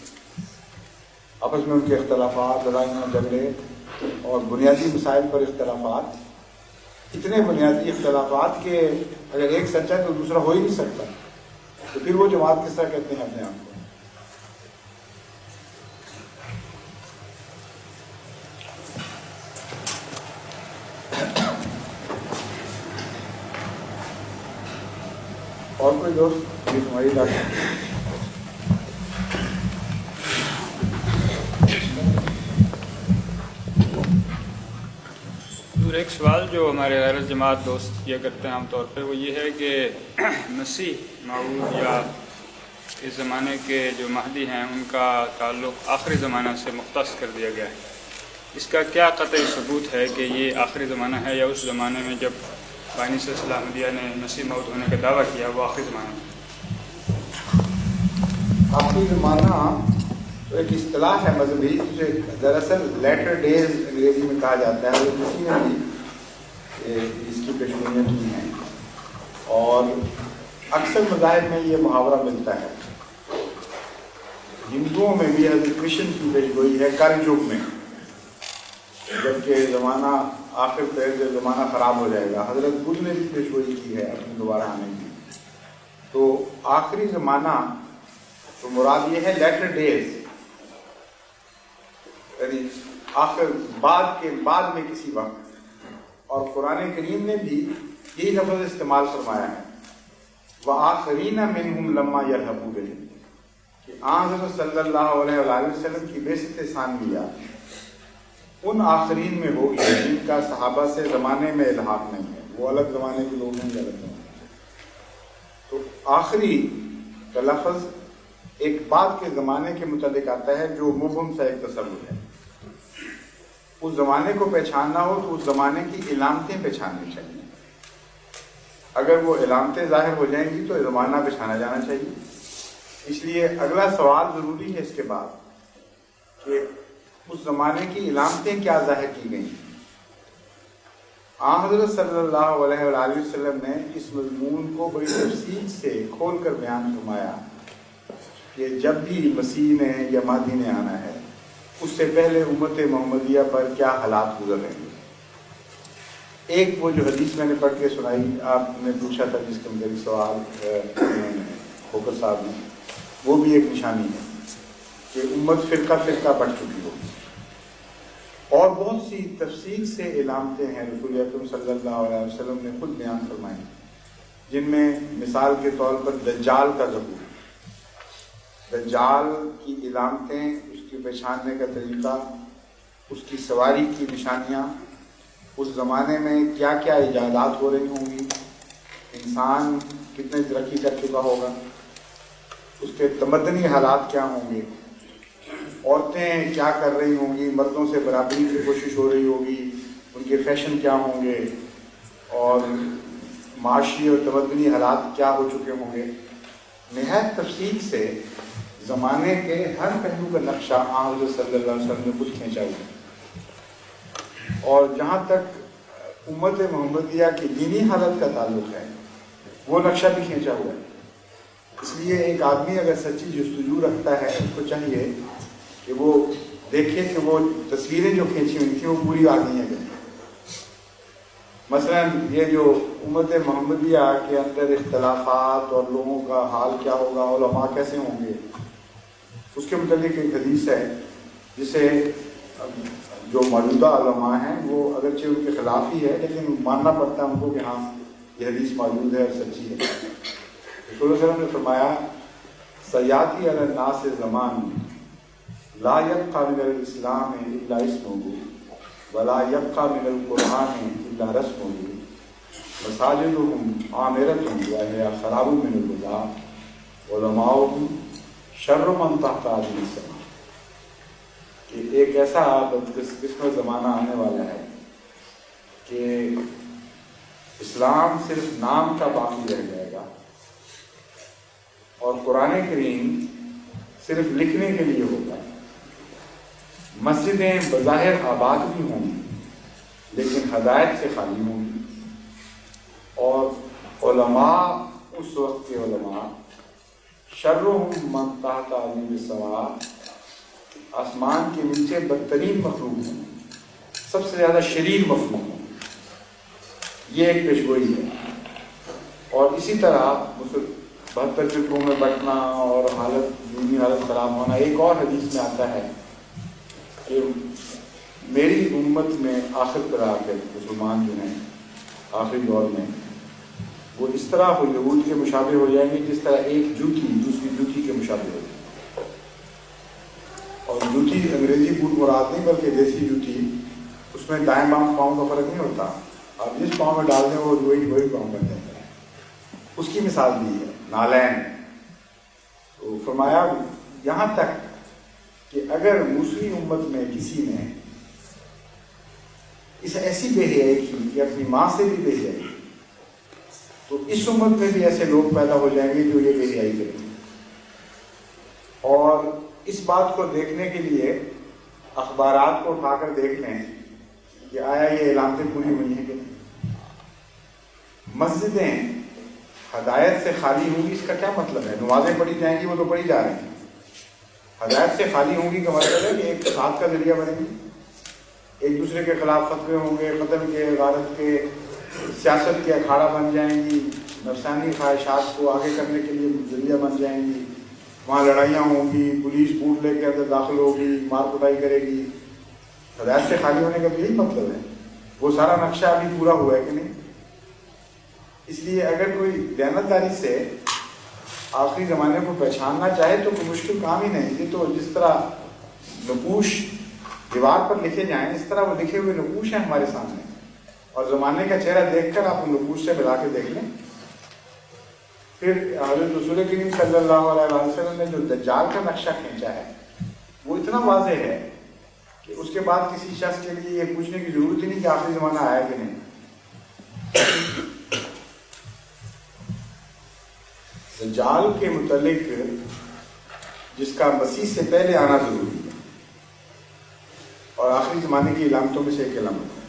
آپس میں ان کے اختلافات، لڑائیاں جھگڑے اور بنیادی مسائل پر اختلافات، اتنے بنیادی اختلافات کہ اگر ایک سچا ہے تو دوسرا ہو ہی نہیں سکتا، تو پھر وہ جماعت کس طرح کہتے ہیں اپنے آپ کو؟ اور کوئی دوست یہ تمہاری ڈاکٹر؟ ایک سوال جو ہمارے غیر جماعت دوست کیا کرتے ہیں عام طور پر، وہ یہ ہے کہ مسیح موعود یا اس زمانے کے جو مہدی ہیں ان کا تعلق آخری زمانہ سے مختص کر دیا گیا ہے، اس کا کیا قطعی ثبوت ہے کہ یہ آخری زمانہ ہے، یا اس زمانے میں جب بانی سلسلہ احمدیہ نے مسیح موعود ہونے کا دعویٰ کیا وہ آخری زمانہ ہے؟ آخری زمانہ تو ایک اصطلاح ہے مذہبی، جسے دراصل لیٹر ڈیز انگریزی میں کہا جاتا ہے، اور کسی نے بھی اس کی پیشگوئیاں کی ہیں، اور اکثر مذاہب میں یہ محاورہ ملتا ہے۔ ہندوؤں میں بھی حضرت کرشن کی پیشگوئی ہے کل یگ میں، جبکہ زمانہ آخر پہ جب زمانہ خراب ہو جائے گا، حضرت بدھ نے بھی پیشگوئی کی ہے اپنے دوبارہ آنے کی۔ تو آخری زمانہ تو مراد یہ ہے لیٹر ڈیز، یعنی آخر بعد میں کسی وقت، اور قرآن کریم نے بھی یہی لفظ استعمال فرمایا ہے، وَآخَرِينَ مِنْهُمْ لَمَّا يَلْحَقُوا بِهِمْ، کہ آن حضرت صلی اللہ علیہ وآلہ وسلم کی بعثت ثانویہ ان آخرین میں ہوگی جن کا صحابہ سے زمانے میں الحاق نہیں ہے، وہ الگ زمانے کے لوگ ہیں، الگ زمانے۔ تو آخری کا لفظ ایک بعد کے زمانے کے متعلق آتا ہے جو مبہم سا ایک تصور ہے۔ اس زمانے کو پہچاننا ہو تو اس زمانے کی علامتیں پہچاننی چاہیے، اگر وہ علامتیں ظاہر ہو جائیں گی تو زمانہ پہچانا جانا چاہیے۔ اس لیے اگلا سوال ضروری ہے اس کے بعد کہ اس زمانے کی علامتیں کیا ظاہر کی گئیں۔ آن حضرت صلی اللہ علیہ وآلہ وسلم نے اس مضمون کو بڑی تفصیل سے کھول کر بیان فرمایا کہ جب بھی مسیح نے یا مہدی نے آنا ہے اس سے پہلے امت محمدیہ پر کیا حالات گزر رہے ہیں۔ ایک وہ جو حدیث میں نے پڑھ کے سنائی، آپ نے پوچھا تھا جس کا میرے سوال خوکر صاحب نے، وہ بھی ایک نشانی ہے کہ امت فرقہ فرقہ بٹ چکی ہوگی، اور بہت سی تفصیل سے علامتیں ہیں رسول اکرم صلی اللہ علیہ وسلم نے خود بیان فرمائی، جن میں مثال کے طور پر دجال کا ظہور، دجال کی علامتیں، اس کی پہچاننے کا طریقہ، اس کی سواری کی نشانیاں، اس زمانے میں کیا کیا ایجادات ہو رہی ہوں گی، انسان کتنے ترقی کر چکا ہوگا، اس کے تمدنی حالات کیا ہوں گے، عورتیں کیا کر رہی ہوں گی، مردوں سے برابری کی کوشش ہو رہی ہوگی، ان کے فیشن کیا ہوں گے، اور معاشی اور تمدنی حالات کیا ہو چکے ہوں گے۔ نہایت تفصیل سے زمانے کے ہر پہلو کا نقشہ آن حضرت صلی اللہ علیہ وسلم نے خود کھینچا ہوا ہے، اور جہاں تک امت محمدیہ کی دینی حالت کا تعلق ہے وہ نقشہ بھی کھینچا ہوا ہے۔ اس لیے ایک آدمی اگر سچی جستجو رکھتا ہے اس کو چاہیے کہ وہ دیکھے کہ وہ تصویریں جو کھینچی ہوئی تھیں وہ پوری آ گئی ہیں۔ مثلا یہ جو امت محمدیہ کے اندر اختلافات اور لوگوں کا حال کیا ہوگا، علماء کیسے ہوں گے، اس کے متعلق ایک حدیث ہے جسے جو موجودہ علماء ہیں وہ اگرچہ ان کے خلاف ہی ہے لیکن ماننا پڑتا ہے ان کو کہ ہاں یہ حدیث موجود ہے اور سچی ہے۔ رسول اللہ صلی اللہ علیہ وسلم نے فرمایا سیاتی علی الناس زمان لا یبقى من الاسلام الا اسمه ولا يبقى من القرآن الا رسمه مساجدهم عامرة وهي خراب من البدع علماؤهم شر من تحت هذه السماء، کہ ایک ایسا بدقسمت زمانہ آنے والا ہے کہ اسلام صرف نام کا باقی رہ جائے گا اور قرآن کریم صرف لکھنے کے لیے ہوگا، مسجدیں بظاہر آباد بھی ہوں گی لیکن ہدایت سے خالی ہوں گی، اور علماء اس وقت کے علماء شرهم من تحت علی السماء، آسمان کے نیچے بدترین مخلوق ہوں، سب سے زیادہ شریر مخلوق ہوں۔ یہ ایک پیشگوئی ہے۔ اور اسی طرح 72 فکروں میں بٹنا اور دینی حالت خراب ہونا، ایک اور حدیث میں آتا ہے کہ میری امت میں آخر پر آ کر مسلمان جو ہیں آخری دور میں وہ اس طرح وہ یہود کے مشابہ ہو جائیں گے جس طرح ایک جوتی دوسری جوتی کے مشابہ ہو جائے گی۔ اور جوتی انگریزی بوٹ مراد نہیں بلکہ دیسی جوتی، اس میں دائیں بائیں پاؤں کا فرق نہیں ہوتا، آپ جس پاؤں میں ڈال دیں وہ وہی پاؤں بن جاتا ہے۔ اس کی مثال دی ہے نالین۔ تو فرمایا یہاں تک کہ اگر موسوی امت میں کسی نے اس ایسی بے حیائی کی کہ اپنی ماں سے بھی بے حیائی، تو اس امت میں بھی ایسے لوگ پیدا ہو جائیں گے جو یہ بے حیائی کریں گے۔ اور اس بات کو دیکھنے کے لیے اخبارات کو اٹھا کر دیکھ لیں کہ آیا یہ علامتیں پوری ہوئی ہیں کہ نہیں۔ مسجدیں ہدایت سے خالی ہوں گی، اس کا کیا مطلب ہے؟ نمازیں پڑھی جائیں گی، وہ تو پڑھی جا رہی ہیں۔ ہدایت سے خالی ہوں گی کا مطلب ہے کہ ایک فساد کا ذریعہ بنے گی، ایک دوسرے کے خلاف فتوے ہوں گے، قتل کے، غارت کے، سیاست کے اکھاڑا بن جائیں گی، نفسانی خواہشات کو آگے کرنے کے لیے ذریعہ بن جائیں گی، وہاں لڑائیاں ہوں گی، پولیس بوٹ لے کے اندر داخل ہوگی، مار کٹائی کرے گی۔ ہدایت سے خالی ہونے کا بھی یہی مطلب ہے۔ وہ سارا نقشہ ابھی پورا ہوا ہے کہ نہیں؟ اس لیے اگر کوئی دیانتداری سے آخری زمانے کو پہچاننا چاہے تو کوئی مشکل کام ہی نہیں۔ یہ تو جس طرح نقوش دیوار پر لکھے جائیں اس طرح وہ لکھے ہوئے نقوش ہیں ہمارے سامنے، اور زمانے کا چہرہ دیکھ کر آپ ان نقوش سے ملا کے دیکھ لیں۔ پھر حضرت رسول کریم صلی اللہ علیہ وسلم نے جو دجال کا نقشہ کھینچا ہے وہ اتنا واضح ہے کہ اس کے بعد کسی شخص کے لیے یہ پوچھنے کی ضرورت ہی نہیں کہ آخری زمانہ آیا کہ نہیں۔ دجال کے متعلق جس کا مسیح سے پہلے آنا ضروری ہے اور آخری زمانے کی علامتوں میں سے ایک علامت ہے۔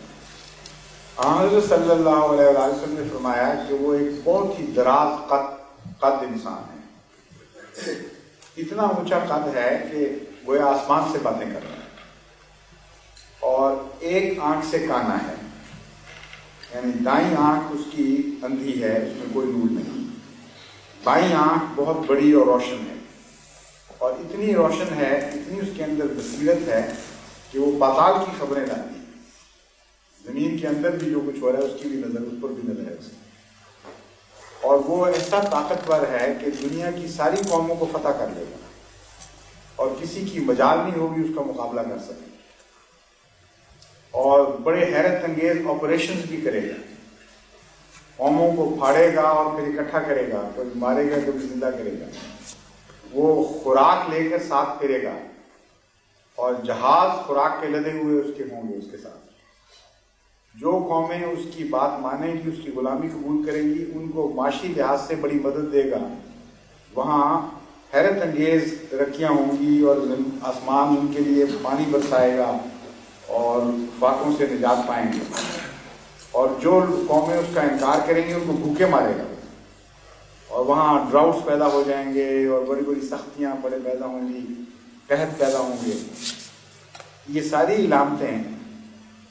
حضرت صلی اللہ علیہ وسلم نے فرمایا کہ وہ ایک بہت ہی دراز قد انسان ہے، اتنا اونچا قد ہے کہ وہ آسمان سے باتیں کر رہا ہے، اور ایک آنکھ سے کانا ہے، یعنی دائیں آنکھ اس کی اندھی ہے، اس میں کوئی نور نہیں، بائیں آنکھ بہت بڑی اور روشن ہے، اور اتنی روشن ہے، اتنی اس کے اندر بصیرت ہے کہ وہ پاتال کی خبریں لاتی ہے، زمین کے اندر بھی جو کچھ ہو رہا ہے اس کی بھی نظر، اس پر بھی نظر ہے اس کی، اور وہ ایسا طاقتور ہے کہ دنیا کی ساری قوموں کو فتح کر لے گا اور کسی کی مجال نہیں ہوگی اس کا مقابلہ کر سکے، اور بڑے حیرت انگیز آپریشنز بھی کرے گا، قوموں کو پھاڑے گا اور پھر اکٹھا کرے گا، کبھی مارے گا کبھی زندہ کرے گا، وہ خوراک لے کر ساتھ پھرے گا، اور جہاز خوراک کے لدے ہوئے اس کے ہوں گے اس کے ساتھ۔ جو قومیں اس کی بات مانیں گی، اس کی غلامی قبول کریں گی، ان کو معاشی لحاظ سے بڑی مدد دے گا، وہاں حیرت انگیز ترقیاں ہوں گی، اور آسمان ان کے لیے پانی برسائے گا اور فاقوں سے نجات پائیں گے، اور جو قومیں اس کا انکار کریں گی ان کو بھوکے مارے گا، اور وہاں ڈراؤٹس پیدا ہو جائیں گے اور بڑی بڑی سختیاں بڑے پیدا ہوں گی، قحط پیدا ہوں گے۔ یہ ساری علامتیں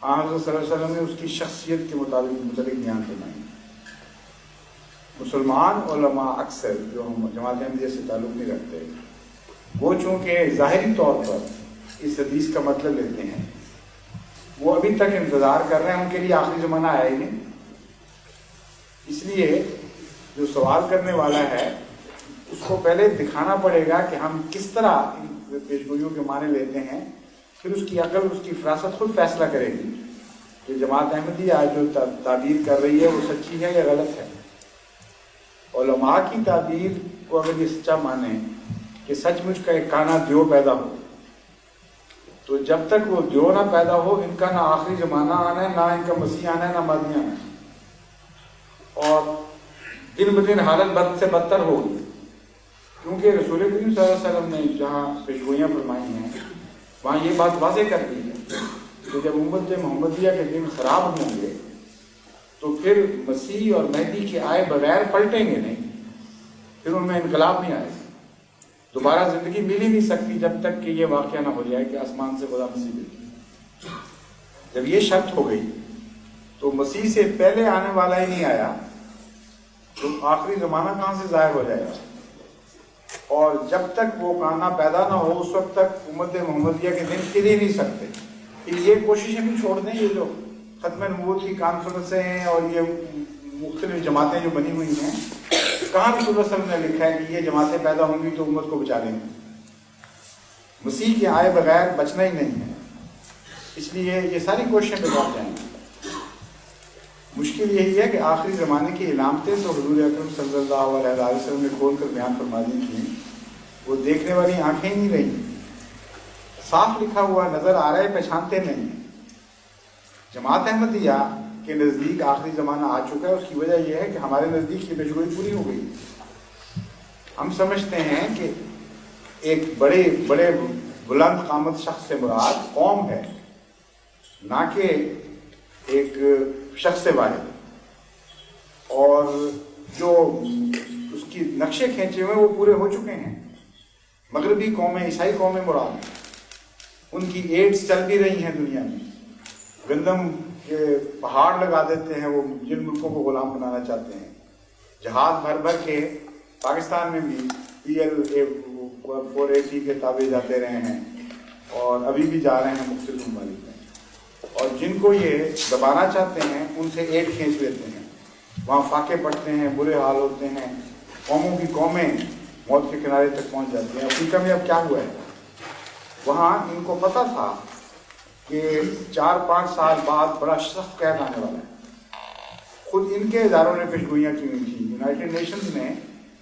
حضرت صلی اللہ علیہ وسلم نے اس کی شخصیت کے متعلق بیان فرمائی۔ مسلمان علماء اکثر جو ہم جماعت احمدیہ سے تعلق نہیں رکھتے، وہ چونکہ ظاہری طور پر اس حدیث کا مطلب لیتے ہیں، وہ ابھی تک انتظار کر رہے ہیں، ان کے لیے آخری زمانہ آیا ہی نہیں۔ اس لیے جو سوال کرنے والا ہے اس کو پہلے دکھانا پڑے گا کہ ہم کس طرح ان پیشگوئیوں کے معنی لیتے ہیں، پھر اس کی عقل، اس کی فراست خود فیصلہ کرے گی کہ جماعت احمدیہ جو تعبیر کر رہی ہے وہ سچی ہے یا غلط ہے۔ علماء کی تعبیر کو اگر یہ سچا مانے کہ سچ مچ کا ایک کانا دیو پیدا ہو، تو جب تک وہ دیو نہ پیدا ہو ان کا نہ آخری زمانہ آنا ہے، نہ ان کا مسیح آنا ہے، نہ مہدی آنا ہے، اور دن بدن حالت بد سے بدتر ہوگی، کیونکہ رسول کریم صلی اللہ علیہ وسلم نے جہاں پیشگوئیاں فرمائی ہیں وہاں یہ بات واضح کر دی ہے کہ جب امت محمدیہ کے دن خراب ہوں گے تو پھر مسیح اور مہدی کے آئے بغیر پلٹیں گے نہیں، پھر ان میں انقلاب نہیں آئے گا، دوبارہ زندگی مل ہی نہیں سکتی جب تک کہ یہ واقعہ نہ ہو جائے کہ آسمان سے خدا مسیح مل۔ جب یہ شرط ہو گئی تو مسیح سے پہلے آنے والا ہی نہیں آیا تو آخری زمانہ کہاں سے ظاہر ہو جائے گا؟ اور جب تک وہ کانا پیدا نہ ہو اس وقت تک امت محمدیہ کے دن پھر ہی نہیں سکتے۔ کہ یہ کوششیں بھی چھوڑ دیں، یہ جو ختم نبوت کی کانفرنسیں ہیں اور یہ مختلف جماعتیں جو بنی ہوئی ہیں، کہاں رسول اللہ صلی اللہ علیہ وسلم نے لکھا ہے کہ یہ جماعتیں پیدا ہوں گی تو امت کو بچا لیں گے؟ مسیح کے آئے بغیر بچنا ہی نہیں ہے، اس لیے یہ ساری کوششیں بیکار جائیں گی۔ مشکل یہی ہے کہ آخری زمانے کی علامتیں تو حضور اکرم صلی اللہ علیہ وسلم نے کھول کر بیان فرما دی تھیں، وہ دیکھنے والی آنکھیں نہیں رہی، صاف لکھا ہوا نظر آ رہا ہے، پہچانتے نہیں۔ جماعت احمدیہ کے نزدیک آخری زمانہ آ چکا ہے، اس کی وجہ یہ ہے کہ ہمارے نزدیک یہ پیشگوئی پوری ہو گئی۔ ہم سمجھتے ہیں کہ ایک بڑے بلند قامت شخص سے مراد قوم ہے، نہ کہ ایک شخص واحد، اور جو اس کی نقشے کھینچے ہوئے وہ پورے ہو چکے ہیں۔ مغربی قومیں، عیسائی قومیں مراد، ان کی ایڈز چل بھی رہی ہیں دنیا میں، گندم کے پہاڑ لگا دیتے ہیں وہ جن ملکوں کو غلام بنانا چاہتے ہیں، جہاز بھر بھر کے پاکستان میں بھی PL480 کے تابع جاتے رہے ہیں اور ابھی بھی جا رہے ہیں مختلف ممالک میں، اور جن کو یہ دبانا چاہتے ہیں ان سے ایڈ کھینچ لیتے ہیں، وہاں فاقے پڑتے ہیں، برے حال ہوتے ہیں، قوموں کی قومیں موت کے کنارے تک پہنچ جاتی ہیں۔ افریقہ میں اب کیا ہوا ہے، وہاں ان کو پتہ تھا کہ 4-5 سال بعد بڑا سخت قحط آنے والا ہے، خود ان کے اداروں نے پیشگوئیاں کی ہوئی تھیں، یونائٹڈ نیشنز نے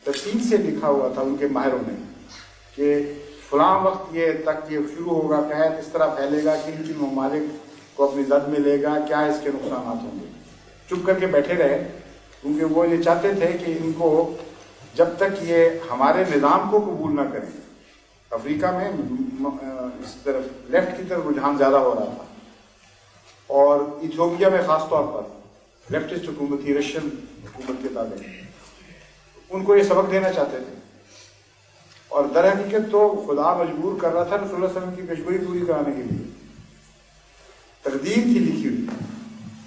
تفصیل سے لکھا ہوا تھا ان کے ماہروں نے کہ فلاں وقت یہ تک یہ شروع ہوگا، قحط اس طرح پھیلے گا، کن کن ممالک کو اپنی زد میں لے گا، کیا اس کے نقصانات ہوں گے۔ چپ کر کے بیٹھے رہے، کیونکہ وہ یہ چاہتے تھے کہ ان کو جب تک یہ ہمارے نظام کو قبول نہ کریں۔ افریقہ میں اس طرف لیفٹ کی طرف رجحان زیادہ ہو رہا تھا، اور ایتھوپیا میں خاص طور پر لیفٹسٹ حکومت تھی، رشین حکومت کے تابع، ان کو یہ سبق دینا چاہتے تھے، اور در حقیقت تو خدا مجبور کر رہا تھا رسول اللہ صلی اللہ علیہ وسلم کی پیشگوئی پوری کرانے کے لیے، تقدیر کی لکھی ہوئی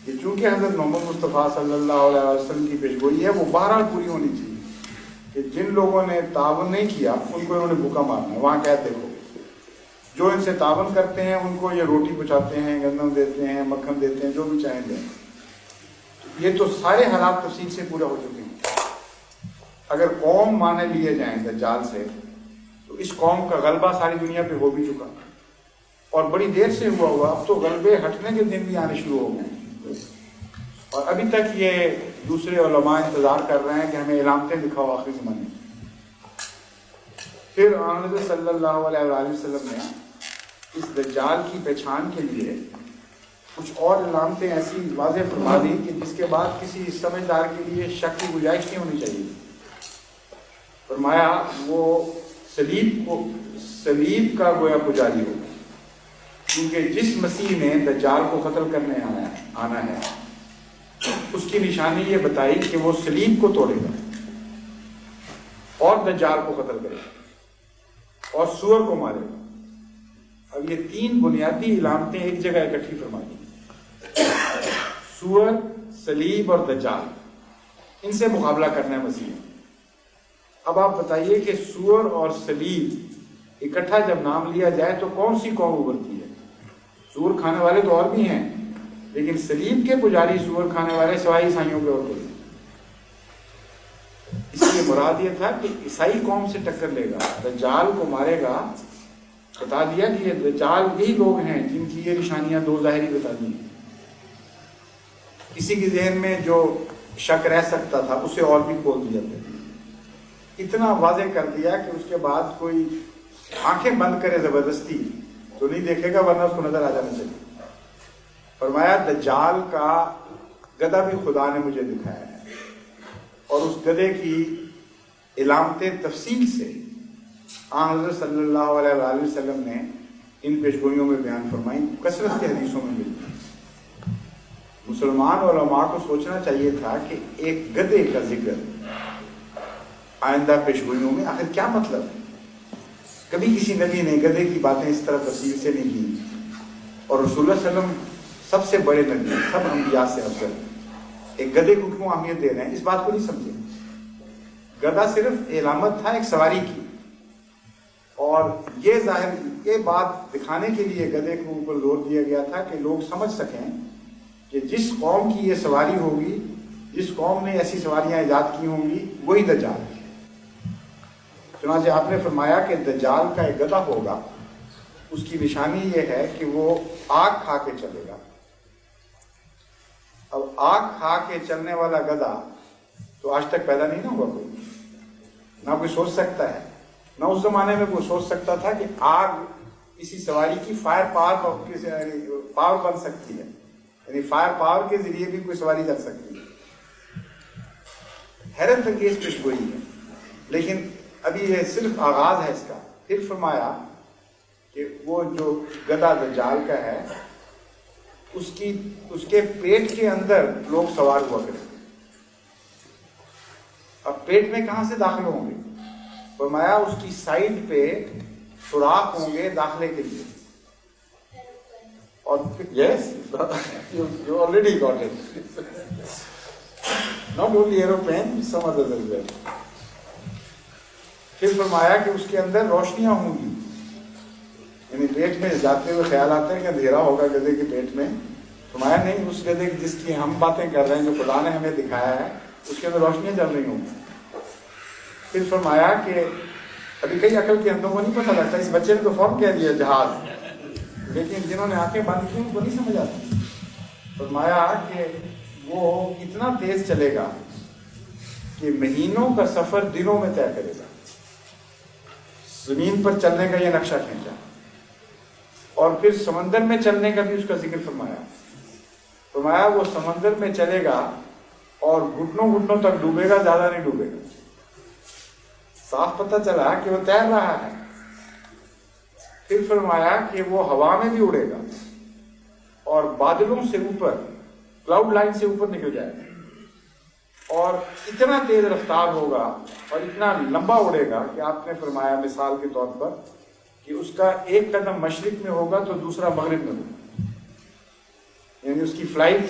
کہ چونکہ حضرت محمد مصطفیٰ صلی اللہ علیہ وسلم کی پیشگوئی ہے وہ بہرحال پوری ہونی چاہیے، کہ جن لوگوں نے تعاون نہیں کیا ان کو انہوں نے بھوکا مارنا ہے۔ وہاں کہتے دیکھو، جو ان سے تعاون کرتے ہیں ان کو یہ روٹی پہنچاتے ہیں، گندم دیتے ہیں، مکھن دیتے ہیں، جو بھی چاہیں دیں۔ یہ تو سارے حالات تفصیل سے پورا ہو چکے ہیں۔ اگر قوم مانے لیے جائیں دجال سے تو اس قوم کا غلبہ ساری دنیا پہ ہو بھی چکا، اور بڑی دیر سے ہوا، اب تو غلبے ہٹنے کے دن بھی آنے شروع ہو گئے ہیں، اور ابھی تک یہ دوسرے علماء انتظار کر رہے ہیں کہ ہمیں علامتیں دکھاؤ آخری زمانے میں۔ پھر آنظر صلی اللہ علیہ وآلہ وسلم نے اس دجال کی پہچان کے لیے کچھ اور علامتیں ایسی واضح فرما دی کہ جس کے بعد کسی سمجھدار کے لیے شک کی گنجائش نہیں ہونی چاہیے۔ فرمایا وہ صلیب کا گویا پجاری ہو، کیونکہ جس مسیح نے دجال کو قتل کرنے آنا ہے اس کی نشانی یہ بتائی کہ وہ صلیب کو توڑے گا اور دجال کو قتل کرے گا اور سور کو مارے گا۔ اب یہ 3 بنیادی علامتیں ایک جگہ اکٹھی فرما دی، سور، صلیب اور دجال، ان سے مقابلہ کرنا ہے مسیح۔ اب آپ بتائیے کہ سور اور صلیب اکٹھا جب نام لیا جائے تو کون سی قوم ابھرتی ہے؟ سور کھانے والے تو اور بھی ہیں، لیکن صلیب کے پجاری سور کھانے والے سوائے عیسائیوں کے اور کوئی، اس لیے مراد یہ تھا کہ عیسائی قوم سے ٹکر لے گا، دجال کو مارے گا. بتا دیا کہ یہ دجال یہی لوگ ہیں جن کی یہ نشانیاں دو ظاہری بتا دی ہیں. کسی کے ذہن میں جو شک رہ سکتا تھا اسے اور بھی کھول دیا تھا. اتنا واضح کر دیا کہ اس کے بعد کوئی آنکھیں بند کرے زبردستی تو نہیں دیکھے گا، ورنہ اس کو نظر آ جانا چاہیے. فرمایا دجال کا گدھا بھی خدا نے مجھے دکھایا ہے، اور اس گدھے کی علامتیں تفصیل سے حضرت صلی اللہ علیہ وآلہ وسلم نے ان پیشگوئیوں میں بیان فرمائی، کثرت کے حدیثوں میں ملتی. مسلمان علماء کو سوچنا چاہیے تھا کہ ایک گدھے کا ذکر آئندہ پیشگوئیوں میں آخر کیا مطلب ہے. کبھی کسی نبی نے گدھے کی باتیں اس طرح تفصیل سے نہیں کی، اور رسول اللہ صلی اللہ علیہ وسلم سب سے بڑے نبی، سب انبیاء سے افضل، ایک گدھے کو کیوں اہمیت دے رہے ہیں؟ اس بات کو نہیں سمجھے. گدھا صرف علامت تھا ایک سواری کی، اور یہ بات دکھانے کے لیے گدھے کے اوپر زور دیا گیا تھا کہ لوگ سمجھ سکیں کہ جس قوم کی یہ سواری ہوگی، جس قوم نے ایسی سواریاں ایجاد کی ہوں گی، وہی دجال ہے. چنانچہ آپ نے فرمایا کہ دجال کا ایک گدھا ہوگا، اس کی نشانی یہ ہے کہ وہ آگ کھا کے چلے گا. اب آگ کھا کے چلنے والا گدھا تو آج تک پیدا نہیں نہ ہوا کوئی، نہ کوئی سوچ سکتا ہے، نہ اس زمانے میں کوئی سوچ سکتا تھا کہ آگ کسی سواری کی فائر پاور بن سکتی ہے، یعنی فائر پاور کے ذریعے بھی کوئی سواری چل سکتی ہے. حیرت انگیز پیشگوئی ہے، لیکن ابھی یہ صرف آغاز ہے اس کا. پھر فرمایا کہ وہ جو گدھا دجال کا ہے، اس کے پیٹ کے اندر لوگ سوار ہوا کریں. اب پیٹ میں کہاں سے داخل ہوں گے؟ فرمایا اس کی سائڈ پہ سوراخ ہوں گے داخلے کے لیے. اور yes you already got it, not only aeroplane, some other as well. پھر فرمایا کہ اس کے اندر روشنیاں ہوں گی، یعنی پیٹ میں جاتے ہوئے خیال آتا ہے کہ اندھیرا ہوگا گدھے کے پیٹ میں. فرمایا نہیں، اس گدھے جس کی ہم باتیں کر رہے ہیں، جو خدا نے ہمیں دکھایا ہے، اس کے اندر روشنیاں چل رہی ہوں گی. پھر فرمایا کہ ابھی کئی عقل کے اندروں کو نہیں پتہ لگتا، اس بچے نے تو فوراً کہہ دیا جہاز، لیکن جنہوں نے آنکھیں بند کی ان کو نہیں سمجھ آتی. فرمایا کہ وہ اتنا تیز چلے گا کہ مہینوں کا سفر دنوں میں طے کرے گا. زمین پر چلنے کا یہ نقشہ کھینچا، اور پھر سمندر میں چلنے کا بھی اس کا ذکر فرمایا. فرمایا وہ سمندر میں چلے گا اور گھٹنوں گھٹنوں تک ڈوبے گا، زیادہ نہیں ڈوبے گا. صاف پتہ چلا کہ وہ تیر رہا ہے. پھر فرمایا کہ وہ ہوا میں بھی اڑے گا اور بادلوں سے اوپر، کلاؤڈ لائن سے اوپر نکل جائے گا، اور اتنا تیز رفتار ہوگا اور اتنا لمبا اڑے گا کہ آپ نے فرمایا مثال کے طور پر کہ اس کا ایک قدم مشرق میں ہوگا تو دوسرا مغرب میں ہوگا. یعنی اس کی فلائٹ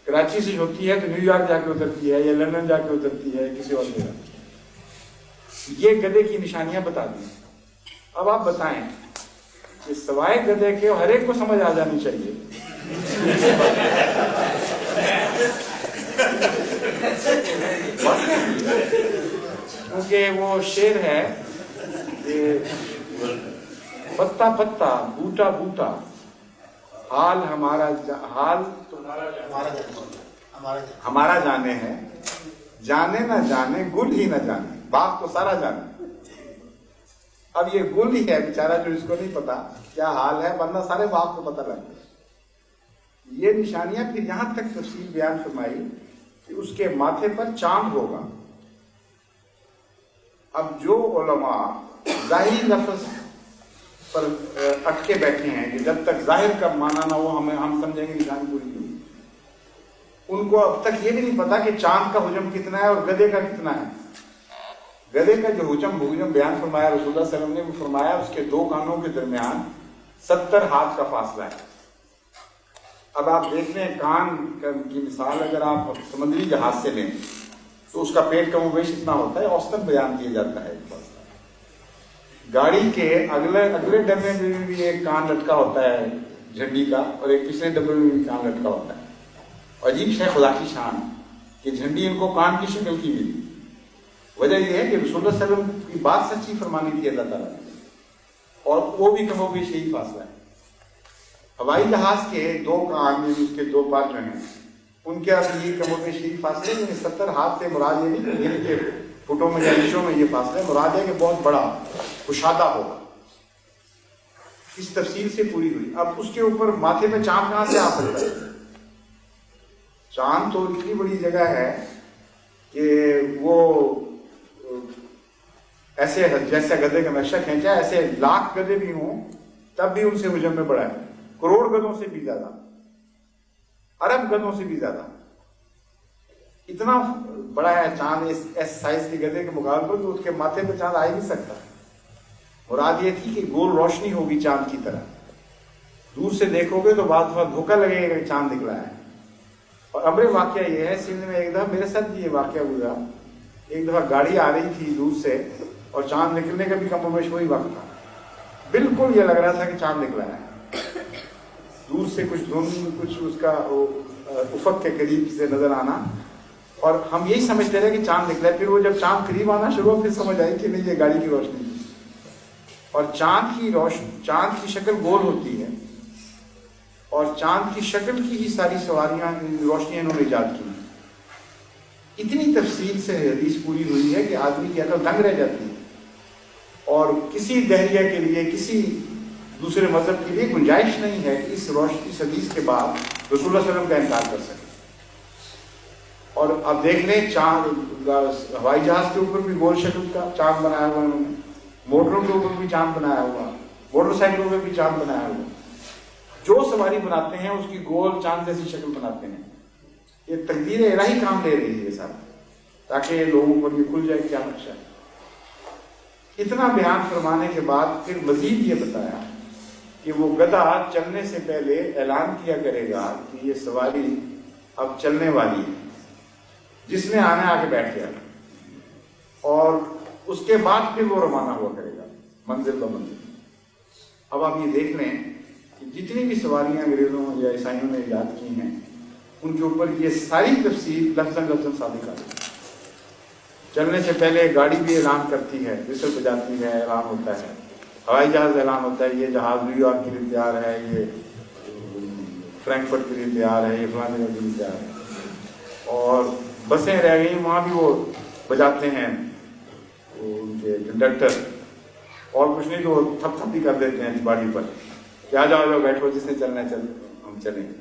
کراچی سے ہوتی ہے تو نیو یارک جا کے اترتی ہے، یا لندن جا کے اترتی ہے، کسی اور جگہ. یہ گدھے کی نشانیاں بتا دی. اب آپ بتائیں کہ سوائے گدھے کے ہر ایک کو سمجھ آ جانی چاہیے. کیونکہ وہ شعر ہے کہ پتا پتا بوٹا بوٹا، حال ہمارا جانے ہے، جانے نہ جانے گل ہی نہ جانے، باغ تو سارا جانے. اب یہ گل ہی ہے بیچارہ جو اس کو نہیں پتا کیا حال ہے، ورنہ سارے باغ کو پتہ لگ گیا. یہ نشانیاں پھر یہاں تک تفصیل بیان فرمائی کہ اس کے ماتھے پر چاند ہوگا. اب جو علماء ظاہری لفظ پر اٹکے بیٹھے ہیں کہ جب تک ظاہر کا معنی نہ ہو ہم سمجھیں گے نشانی پوری نہیں، ان کو اب تک یہ بھی نہیں پتا کہ چاند کا حجم کتنا ہے اور گدھے کا کتنا ہے. گدھے کا جو حجم بیان فرمایا رسول اللہ صلی اللہ علیہ وسلم نے، وہ فرمایا اس کے دو کانوں کے درمیان 70 ہاتھ کا فاصلہ ہے. اب آپ دیکھ لیں کان کی مثال اگر آپ سمندری جہاز سے لیں تو اس کا پیٹ کم و بیش اتنا ہوتا ہے، اوسطاً بیان کیا جاتا ہے. گاڑی کے اگلے ڈبے میں بھی ایک کان لٹکا ہوتا ہے جھنڈی کا، اور ایک پچھلے ڈبے میں بھی کان لٹکا ہوتا ہے. عجیب ہے خدا کی شان کہ جھنڈی ان کو کان کی شکل کی ملی. وجہ یہ ہے کہ رسول اللہ صلی اللہ علیہ وسلم کی بات سچی فرمانی تھی اللہ تعالیٰ نے، اور وہ بھی کم و بیش یہی فاصلہ ہے۔ ہوائی جہاز کے 2 کان میں اس کے 2 پار جو ہیں ان کے اب یہ کم و بیش یہی فاصلے ہیں، 70 ہاتھ سے مراد یہ نہیں کہ فٹوں میں یا انچوں میں یہ فاصلہ ہے، مراد ہے کہ بہت بڑا کشادہ ہوگا۔ اس تفصیل سے پوری ہوئی۔ اب اس کے اوپر ماتھے پہ چاند کہاں سے آ سکتا ہے؟ چاند تو اتنی بڑی جگہ ہے کہ وہ ایسے جیسے گدھے کا نقشہ کھینچا، ایسے لاکھ گدھے بھی ہوں تب بھی ان سے حجم میں بڑا ہے، کروڑ گدھوں سے بھی زیادہ، ارب گدھوں سے بھی زیادہ، اتنا بڑا ہے چاند اس سائز کے گدھے کے مقابلے پر، تو اس کے ماتھے پہ چاند آ ہی نہیں سکتا۔ مراد یہ تھی کہ گول روشنی ہوگی چاند کی طرح، دور سے دیکھو گے تو بعد دھوکہ لگے گا کہ چاند نکلا ہے۔ اور امر واقعہ یہ ہے، سندھ میں ایک دفعہ میرے ساتھ بھی یہ واقعہ ہوا، ایک دفعہ گاڑی آ رہی تھی دور سے اور چاند نکلنے کا بھی کم و بیش وہی وقت تھا، بالکل یہ لگ رہا تھا کہ چاند نکلا ہے، دور سے کچھ دھند، کچھ اس کا افق کے قریب سے نظر آنا، اور ہم یہی سمجھتے رہے کہ چاند نکلا ہے۔ پھر وہ جب چاند قریب آنا شروع ہوا، پھر سمجھ آئی کہ نہیں یہ گاڑی کی روشنی، اور چاند کی شکل گول ہوتی ہے، اور چاند کی شکل کی ہی ساری سواریاں روشنیاں انہوں نے ایجاد کی۔ اتنی تفصیل سے حدیث پوری ہوئی ہے کہ آدمی کی عقل دنگ رہ جاتی ہے، اور کسی دہریہ کے لیے، کسی دوسرے مذہب کے لیے گنجائش نہیں ہے کہ اس حدیث کے بعد رسول اللہ صلی اللہ علیہ وسلم کا انکار کر سکے۔ اور اب دیکھ لیں، چاند ہوائی جہاز کے اوپر بھی گول شکل کا چاند بنایا ہوا انہوں نے، موٹروں کے اوپر بھی چاند بنایا ہوا، موٹر سائیکلوں پہ بھی چاند بنایا ہوا، جو سواری بناتے ہیں اس کی گول چاند جیسی شکل بناتے ہیں۔ یہ تقدیر الہی کام لے رہی ہے سب، تاکہ لوگوں کو یہ کھل جائے کیا نقشہ ہے۔ اتنا بیان فرمانے کے بعد پھر مزید یہ بتایا کہ وہ گدھا چلنے سے پہلے اعلان کیا کرے گا کہ یہ سواری اب چلنے والی ہے، جس نے آنا آ کے بیٹھ گیا، اور اس کے بعد پھر وہ روانہ ہوا کرے گا منزل ب منزل۔ اب آپ یہ دیکھ لیں کہ جتنی بھی سواریاں انگریزوں یا عیسائیوں نے ایجاد کی ہیں، ان کے اوپر یہ ساری تفصیل لفظاً صادق آ رہی ہے۔ چلنے سے پہلے گاڑی بھی اعلان کرتی ہے، وسل بجاتی ہے، اعلان ہوتا ہے، ہوائی جہاز اعلان ہوتا ہے، یہ جہاز نیو یارک کے لیے تیار ہے، یہ فرینکفرٹ کے لیے تیار ہے، یہ فلاں جگہ کے لیے تیار ہے۔ اور بسیں رہ گئیں، وہاں بھی وہ بجاتے ہیں ان کے کنڈکٹر، اور کچھ نہیں تو وہ تھپ تھپ بھی کر دیتے ہیں باڑی پر کہ آ جاؤ بیٹھو، جس سے چلنا ہے چل، ہم چلیں گے۔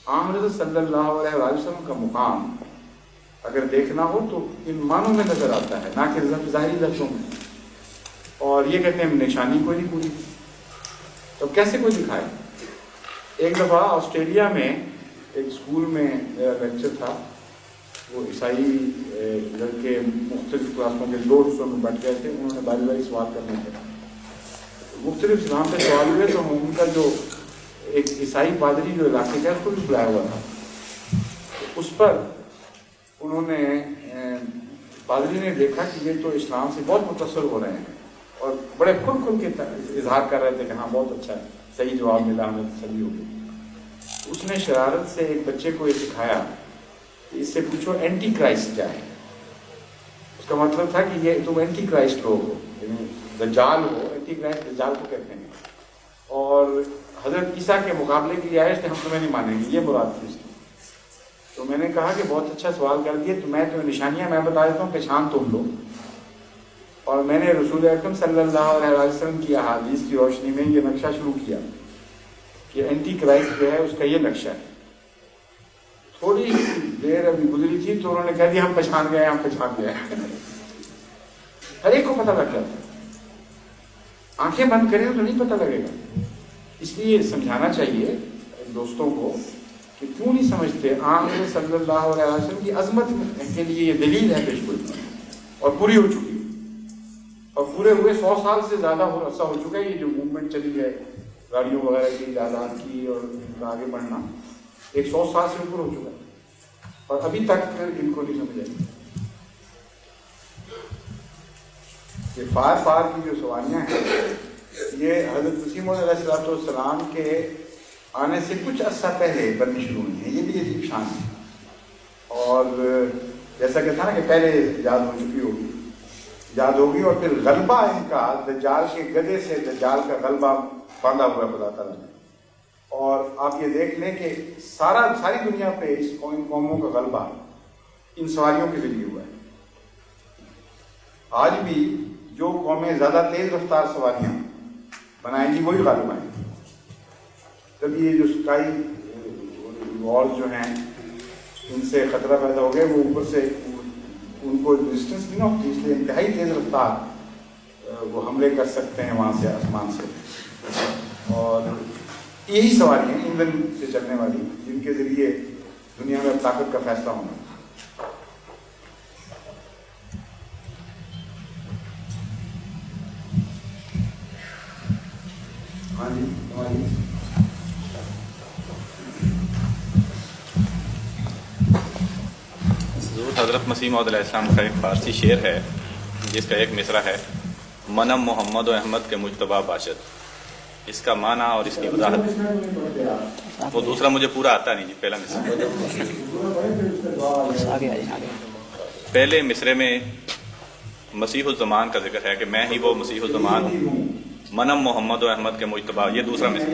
حضرت صلی اللہ علیہ وسلم کا مقام اگر دیکھنا ہو تو ان معنوں میں نظر آتا ہے، نہ کہ ظاہری لفظوں میں۔ اور یہ کہتے ہیں نشانی کوئی نہیں پوری، تو کیسے کوئی دکھائے؟ ایک دفعہ آسٹریلیا میں ایک اسکول میں میرا لیکچر تھا، وہ عیسائی لڑکے مختلف کلاسوں کے 2 حصوں میں بٹ گئے تھے، انہوں نے باری باری سوال کرنے تھے، مختلف اسلام پہ سوال ہوئے، تو ان کا جو ایک عیسائی پادری جو علاقے کا اس کو بھی بلایا ہوا تھا، اس پر انہوں نے پادری نے دیکھا کہ یہ تو اسلام سے بہت متاثر ہو رہے ہیں، اور بڑے کھل کے اظہار کر رہے تھے کہ ہاں بہت اچھا ہے، صحیح جواب ملا، ہمیں تسلی ہو گئی۔ اس نے شرارت سے ایک بچے کو یہ سکھایا کہ اس سے پوچھو اینٹی کرائسٹ کیا ہے۔ اس کا مطلب تھا کہ یہ تم اینٹی کرائسٹ لوگ ہو، یعنی دجال ہو، اینٹی کرائسٹ دجال کو کہتے ہیں، اور حضرت عیسیٰ کے مقابلے کی آیت سے ہم تمہیں نہیں مانیں گے، یہ مراد تھی اس کی۔ تو میں نے کہا کہ بہت اچھا سوال کر دیا، تو میں تمہیں نشانیاں میں بتا دیتا ہوں، پہچان تم لو۔ اور میں نے رسول اکرم صلی اللہ علیہ وسلم کی احادیث کی روشنی میں یہ نقشہ شروع کیا کہ اینٹی کرائسٹ جو ہے اس کا یہ نقشہ ہے۔ تھوڑی دیر ابھی گزری تھی تو انہوں نے کہہ دیا ہم پہچان گئے، ہم پہچان گئے۔ ہر ایک کو پتہ لگ جاتا ہے، آنکھیں بند کریں تو نہیں پتہ لگے گا۔ اس لیے سمجھانا چاہیے دوستوں کو کہ کیوں نہیں سمجھتے، حضرت صلی اللہ علیہ وسلم کی عظمت کے لیے یہ دلیل ہے پیش گوئی، اور پوری ہو چکی، اور پورے ہوئے 100 سال سے زیادہ عرصہ ہو چکا ہے۔ یہ جو موومنٹ چلی ہے گاڑیوں وغیرہ کی ایجاد کی اور آگے بڑھنا، 100 سال سے اوپر ہو چکا ہے، اور ابھی تک ان کو نہیں سمجھ آئی۔ یہ فار کی جو سواریاں ہیں، یہ حضرت مسیح موعود علیہ السلام کے آنے سے کچھ عرصہ پہلے بننی شروع ہوئی ہیں، یہ بھی عجیب شان ہے۔ اور جیسا کہ تھا نا کہ پہلے ایجاد ہو چکی ہوگی، ایجاد ہوگی، اور پھر غلبہ ان کا دجال کے گدے سے دجال کا غلبہ باندھا ہوا ہے خدا تعالیٰ نے. اور آپ یہ دیکھ لیں کہ ساری دنیا پہ اس قوموں کا غلبہ ان سواریوں کے ذریعے ہوا ہے. آج بھی جو قومیں زیادہ تیز رفتار سواریاں بنائیں گی وہی غالب آئیں گی. جب یہ جو اسکائی وار جو ہیں ان سے خطرہ پیدا ہو گیا، وہ اوپر سے ان کو ڈسٹینس نہیں ہوتی، اس لیے انتہائی تیز رفتار وہ حملے کر سکتے ہیں وہاں سے، آسمان سے. اور یہی سواریاں ایندھن سے چلنے والی جن کے ذریعے دنیا میں اب طاقت کا فیصلہ ہونا. ہاں جی ہماری حضرت مسیح موعود علیہ السلام کا ایک فارسی شعر ہے جس کا ایک مصرع ہے، منم محمد و احمد کے مجتبیٰ باشد. اس کا معنی اور اس کی وضاحت، وہ دوسرا مجھے پورا آتا نہیں جی، پہلا مصرع. پہلے مصرے میں مسیح الزمان کا ذکر ہے کہ میں ہی وہ مسیح الزمان ہوں، منم محمد و احمد کے مجتبیٰ. یہ دوسرا مصرع.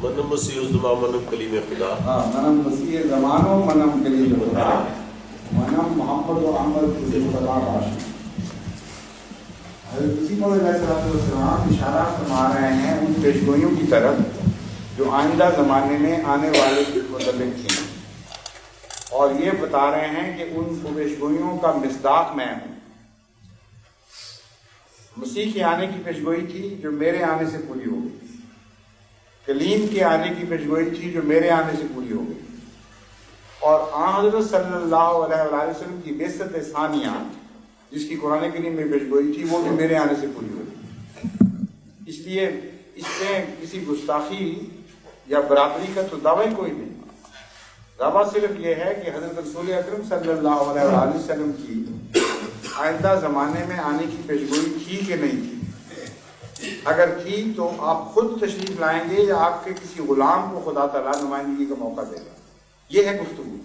منم مسیح الزمان منم کلیم خدا. منم مسیح زمان و منم کلیم خدا، منم محمد و احمد کے مجتبیٰ باشد. حضرت مسیح موعود علیہ السلام اشارہ فرما رہے ہیں ان پیشگوئیوں کی طرف جو آئندہ زمانے میں آنے والے کے متعلق تھیں، اور یہ بتا رہے ہیں کہ ان پیشگوئیوں کا مصداق میں ہوں. مسیح کے آنے کی پیشگوئی تھی جو میرے آنے سے پوری ہو گئی، کلیم کے آنے کی پیشگوئی تھی جو میرے آنے سے پوری ہو گئی، اور آن حضرت صلی اللہ علیہ وآلہ وسلم کی بعثت ثانیہ جس کی قرآن کریم میں پیشگوئی تھی وہ بھی میرے آنے سے پوری ہو گئی. اس لیے اس میں کسی گستاخی یا برابری کا تو دعویٰ کوئی نہیں. دعویٰ صرف یہ ہے کہ حضرت رسول اکرم صلی اللہ علیہ وآلہ وسلم کی آئندہ زمانے میں آنے کی پیشگوئی تھی کہ نہیں تھی. اگر تھی تو آپ خود تشریف لائیں گے یا آپ کے کسی غلام کو خدا تعالیٰ نمائندگی کا موقع دے گا. یہ ہے گفتگو.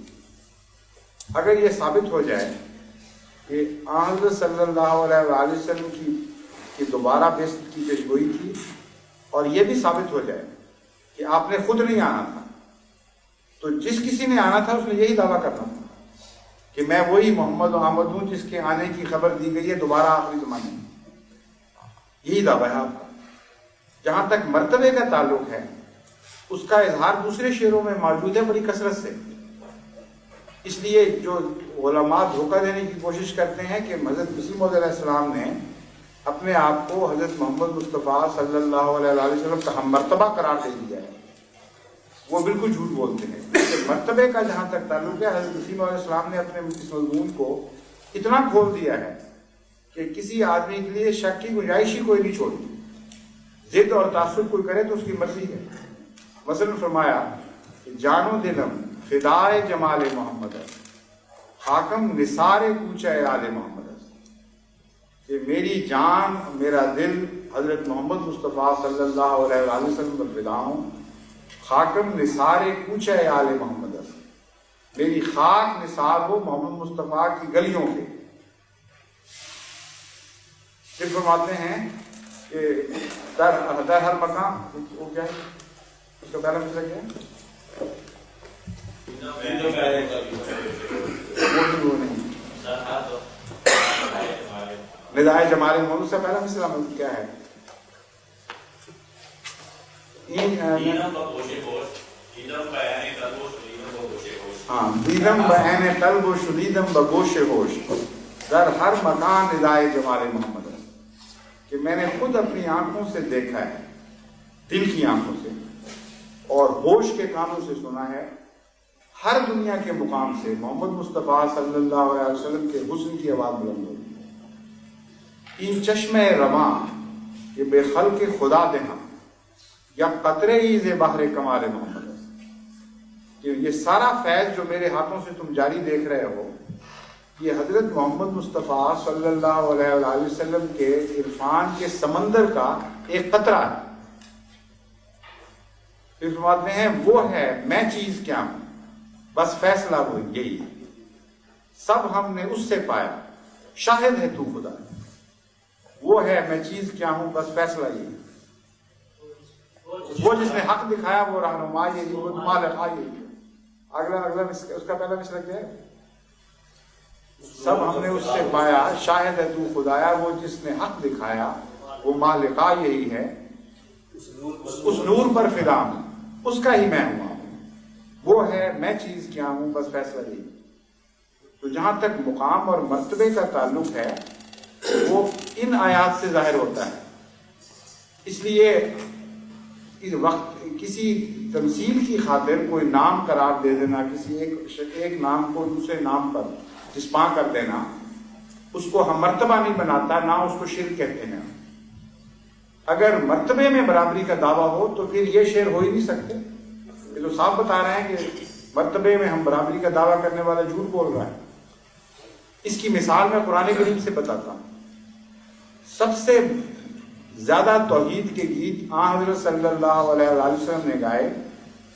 اگر یہ ثابت ہو جائے کہ حضرت صلی اللہ علیہ وآلہ وسلم کی دوبارہ بعثت کی پیشگوئی تھی، اور یہ بھی ثابت ہو جائے کہ آپ نے خود نہیں آنا تھا، تو جس کسی نے آنا تھا اس نے یہی دعویٰ کرنا تھا کہ میں وہی محمد و احمد ہوں جس کے آنے کی خبر دی گئی ہے دوبارہ آخری زمانے میں. یہی دعویٰ ہے آپ کا. جہاں تک مرتبے کا تعلق ہے اس کا اظہار دوسرے شعروں میں موجود ہے بڑی کثرت سے. اس لیے جو علماء دھوکہ دینے کی کوشش کرتے ہیں کہ حضرت مسیح موعود علیہ السلام نے اپنے آپ کو حضرت محمد مصطفیٰ صلی اللہ علیہ وسلم کا ہم مرتبہ قرار دے دیا ہے، وہ بالکل جھوٹ بولتے ہیں. مرتبے کا جہاں تک تعلق ہے حضرت مسیح موعود علیہ السلام نے اپنے اس مضمون کو اتنا کھول دیا ہے کہ کسی آدمی کے لیے شک کی گنجائش ہی کوئی نہیں چھوڑی. ضد اور تعصب کوئی کرے تو اس کی مرضی ہے. مثلا فرمایا کہ جان و دلم فدائے جمال محمد حاکم نثار کوچہ آل محمد، کہ میری جان میرا دل حضرت محمد مصطفیٰ صلی اللہ علیہ وآلہ وسلم پر فدا ہوں. حاکم نثار کوچہ آل محمد، میری خاک نثار ہو محمد مصطفیٰ کی گلیوں کے. پھر فرماتے ہیں کہ در ہر مقام، وہ کیا ہے اس کا پہلا مسئلہ کیا ہے؟ وہ نہیں ندائے جمال محمد سے پہلا مسئلہ کیا ہے؟ ہاں، دیدم بعین قلب و شدیدم بگوش ہوش، در ہر مکان ندائے جمال محمد، کہ میں نے خود اپنی آنکھوں سے دیکھا ہے، دل کی آنکھوں سے، اور ہوش کے کانوں سے سنا ہے. ہر دنیا کے مقام سے محمد مصطفیٰ صلی اللہ علیہ وسلم کے حسن کی آواز بلند ہوئی. این چشمہ رواں یہ بے خلق خدا دہاں یا قطرے ہی ز بحر کمال محمد، کہ یہ سارا فیض جو میرے ہاتھوں سے تم جاری دیکھ رہے ہو یہ حضرت محمد مصطفیٰ صلی اللہ علیہ وآلہ وسلم کے عرفان کے سمندر کا ایک قطرہ ہے. پھر فرماتے ہیں وہ ہے میں چیز کیا ہوں بس فیصلہ وہ یہی ہے، سب ہم نے اس سے پایا شاہد ہے تو خدا، وہ ہے میں چیز کیا ہوں بس فیصلہ یہی ہے، وہ جس نے حق دکھایا وہ رہنما یہی، وہ مالک یہی ہے۔ اگلا اس کا پہلا مصرع کیا ہے؟ سب ہم نے اس سے پایا شاہد ہے تو خدایا، وہ جس نے حق دکھایا وہ مالکا یہی ہے، اس نور پر فدا ہوں اس کا ہی میں ہوا ہوں، وہ ہے میں چیز کیا ہوں بس فیصلہ یہی۔ تو جہاں تک مقام اور مرتبے کا تعلق ہے وہ ان آیات سے ظاہر ہوتا ہے، اس لیے اس وقت کسی تمثیل کی خاطر کوئی نام قرار دے دینا، کسی ایک نام کو دوسرے نام پر جسپاں کر دینا، اس کو ہم مرتبہ نہیں بناتا، نہ اس کو شرک کہتے ہیں۔ اگر مرتبے میں برابری کا دعویٰ ہو تو پھر یہ شعر ہو ہی نہیں سکتے، یہ تو صاف بتا رہے ہیں کہ مرتبے میں ہم برابری کا دعویٰ کرنے والا جھوٹ بول رہا ہے۔ اس کی مثال میں قرآن کریم سے بتاتا ہوں۔ سب سے زیادہ توحید کے گیت حضرت صلی اللہ علیہ وسلم نے گائے،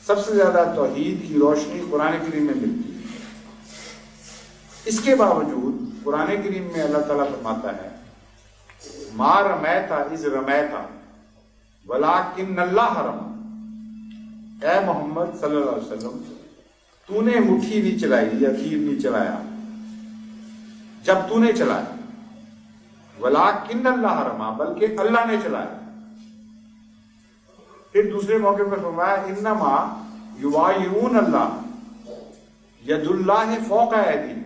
سب سے زیادہ توحید کی روشنی قرآن کریم میں ملتی ہے۔ اس کے باوجود قرآن کریم میں اللہ تعالیٰ فرماتا ہے ما رمیتا اذ رمیتا ولکن اللہ رمی، اے محمد صلی اللہ علیہ وسلم تو نے مٹھی نہیں چلائی یا تیر نہیں چلایا جب تو نے چلایا، ولکن اللہ رما بلکہ اللہ نے چلایا۔ پھر دوسرے موقع پر فرمایا انما یبایعون اللہ ید اللہ فوق ایدیہم،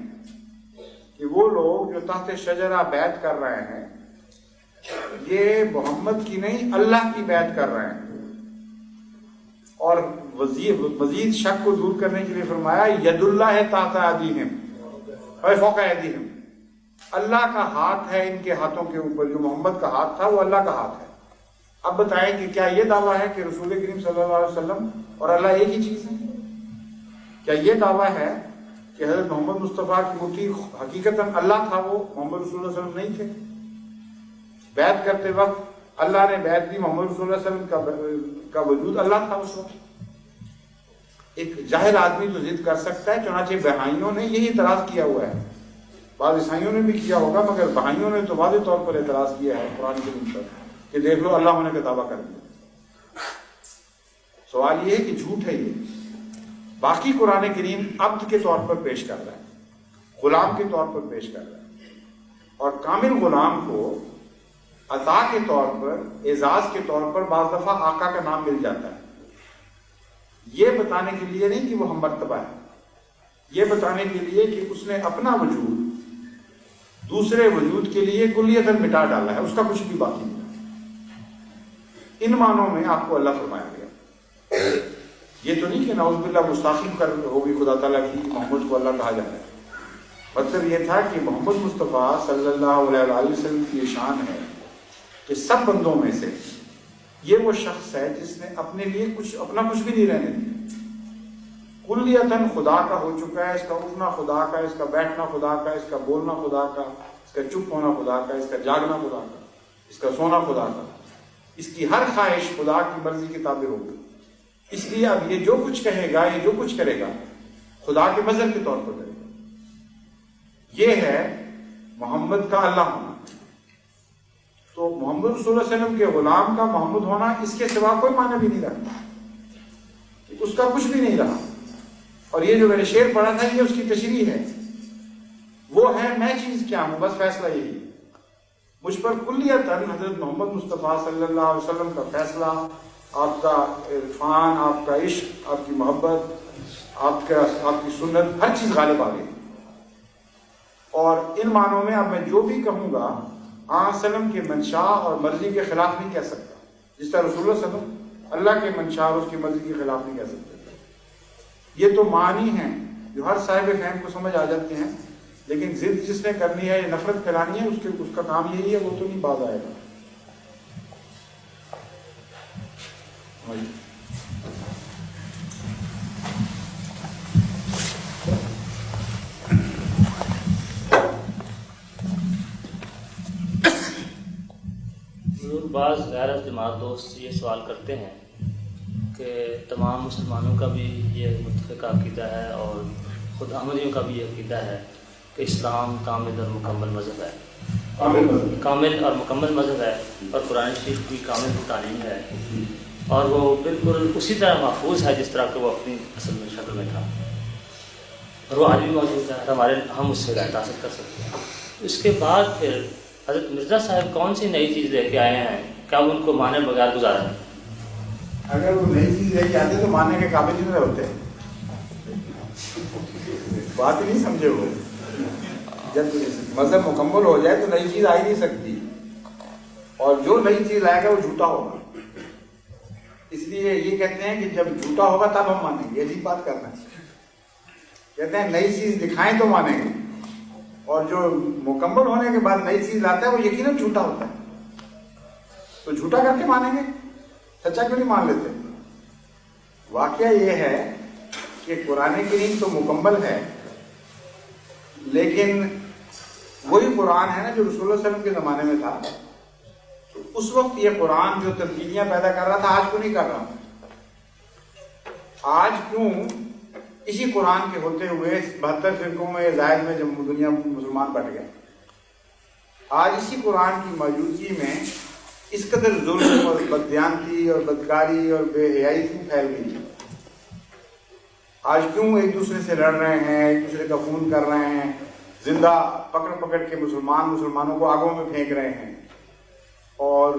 کہ وہ لوگ جو تحت شجرہ بیعت کر رہے ہیں یہ محمد کی نہیں اللہ کی بیعت کر رہے ہیں۔ اور مزید شک کو دور کرنے کے لیے فرمایا ید اللہ تحت ایدیہم اے فوق ایدیہم، اللہ کا ہاتھ ہے ان کے ہاتھوں کے اوپر، جو محمد کا ہاتھ تھا وہ اللہ کا ہاتھ ہے۔ اب بتائیں کہ کیا یہ دعویٰ ہے کہ رسول کریم صلی اللہ علیہ وسلم اور اللہ ایک ہی چیز ہے؟ کیا یہ دعویٰ ہے کہ حضرت محمد مصطفیٰ کی مٹھی حقیقتاً اللہ تھا، وہ محمد رسول اللہ علیہ وسلم نہیں تھے؟ بیعت کرتے وقت اللہ نے بیعت دی، محمد رسول اللہ علیہ وسلم کا وجود اللہ تھا اس وقت۔ ایک جاہل آدمی تو ضد کر سکتا ہے، چنانچہ بہائیوں نے یہی اعتراض کیا ہوا ہے، بعض عیسائیوں نے بھی کیا ہوگا، مگر بہائیوں نے تو واضح طور پر اعتراض کیا ہے قرآن کریم پر کہ دیکھ لو اللہ ہونے کا دعویٰ کر دیا۔ سوال یہ ہے کہ جھوٹ ہے یہ۔ باقی قرآن کریم عبد کے طور پر پیش کر رہا ہے، غلام کے طور پر پیش کر رہا ہے، اور کامل غلام کو عطا کے طور پر، اعزاز کے طور پر بعض دفعہ آقا کا نام مل جاتا ہے۔ یہ بتانے کے لیے نہیں کہ وہ ہم مرتبہ ہے، یہ بتانے کے لیے کہ اس نے اپنا وجود دوسرے وجود کے لیے کلیتاً مٹا ڈالا ہے، اس کا کچھ بھی باقی نہیں۔ ان معنوں میں آپ کو اللہ فرمایا گیا، یہ تو نہیں کہ نعوذ باللہ گستاخی کر ہوگی خدا تعالیٰ کی، محمد کو اللہ کہا جاتا ہے۔ مطلب یہ تھا کہ محمد مصطفیٰ صلی اللہ علیہ وسلم کی یہ شان ہے کہ سب بندوں میں سے یہ وہ شخص ہے جس نے اپنے لیے اپنا کچھ بھی نہیں رہنے دیا، کلیتاً خدا کا ہو چکا ہے۔ اس کا اٹھنا خدا کا، اس کا بیٹھنا خدا کا، اس کا بولنا خدا کا، اس کا چپ ہونا خدا کا، اس کا جاگنا خدا کا، اس کا سونا خدا کا، اس کی ہر خواہش خدا کی مرضی کے تابع ہوگی۔ اس لیے اب یہ جو کچھ کہے گا، یہ جو کچھ کرے گا خدا کے مظہر کے طور پر کرے گا۔ یہ ہے محمد کا اللہ ہونا۔ تو محمد صلی اللہ علیہ وسلم کے غلام کا محمد ہونا اس کے سوا کوئی معنی بھی نہیں رکھتا، اس کا کچھ بھی نہیں رہا۔ اور یہ جو میں نے شعر پڑھا تھا یہ اس کی تشریح ہے، وہ ہے میں چیز کیا ہوں بس فیصلہ یہی۔ مجھ پر کلیتاً حضرت محمد مصطفیٰ صلی اللہ علیہ وسلم کا فیصلہ، آپ کا عرفان، آپ کا عشق، آپ کی محبت، آپ کی سنت، ہر چیز غالب آ گئی۔ اور ان معنوں میں اب میں جو بھی کہوں گا وسلم کے منشا اور مرضی کے خلاف نہیں کہہ سکتا، جس طرح رسول اللہ صلی اللہ علیہ وسلم اللہ کے منشا اور اس کی مرضی کے خلاف نہیں کہہ سکتے۔ یہ تو معنی ہیں جو ہر صاحب فہم کو سمجھ آ جاتے ہیں، لیکن ضد جس نے کرنی ہے، نفرت پھیلانی ہے، اس کا کام یہی ہے، وہ تو نہیں باز آئے گا۔ بعض غیر جماعت دوست یہ سوال کرتے ہیں کہ تمام مسلمانوں کا بھی یہ متفقہ عقیدہ ہے اور خود احمدیوں کا بھی یہ عقیدہ ہے کہ اسلام کامل اور مکمل مذہب ہے، کامل اور مکمل مذہب ہے، اور قرآن شریف کی کامل تعلیم ہے، اور وہ بالکل اسی طرح محفوظ ہے جس طرح کہ وہ اپنی اصل میں شکل میں تھا، اور وہ آج بھی موجود ہے، ہم اس سے رائے حاصل کر سکتے ہیں۔ اس کے بعد پھر حضرت مرزا صاحب کون سی نئی چیز لے کے آئے ہیں کہ ہم ان کو مانے بغیر گزارا ہے؟ اگر وہ نئی چیز لے کے آتے تو ماننے کے قابل ہی نہیں ہوتے، بات ہی نہیں سمجھے وہ۔ جب مذہب مکمل ہو جائے تو نئی چیز آ ہی نہیں سکتی، اور جو نئی چیز لائے گا وہ جھوٹا ہوگا۔ اس لیے یہ کہتے ہیں کہ جب جھوٹا ہوگا تب ہم مانیں گے، عجیب بات کرنا ہے۔ کہتے ہیں نئی چیز دکھائیں تو مانیں گے، اور جو مکمل ہونے کے بعد نئی چیز لاتا ہے وہ یقیناً جھوٹا ہوتا ہے، تو جھوٹا کر کے مانیں گے، سچا کیوں نہیں مان لیتے؟ واقعہ یہ ہے کہ قرآن کریم تو مکمل ہے، لیکن وہی قرآن ہے نا جو رسول اللہ صلی اللہ علیہ وسلم کے زمانے میں تھا، تو اس وقت یہ قرآن جو تبدیلیاں پیدا کر رہا تھا آج کیوں نہیں کر رہا؟ آج کیوں اسی قرآن کے ہوتے ہوئے 72 فرقوں میں زائد میں جب دنیا مسلمان بٹ گئے، آج اسی قرآن کی موجودگی میں اس قدر ظلم اور بددیانتی اور بدکاری اور بے حیائی کیوں پھیل گئی؟ آج کیوں ایک دوسرے سے لڑ رہے ہیں، ایک دوسرے کا خون کر رہے ہیں، زندہ پکڑ پکڑ کے مسلمانوں کو آگوں میں پھینک رہے ہیں، اور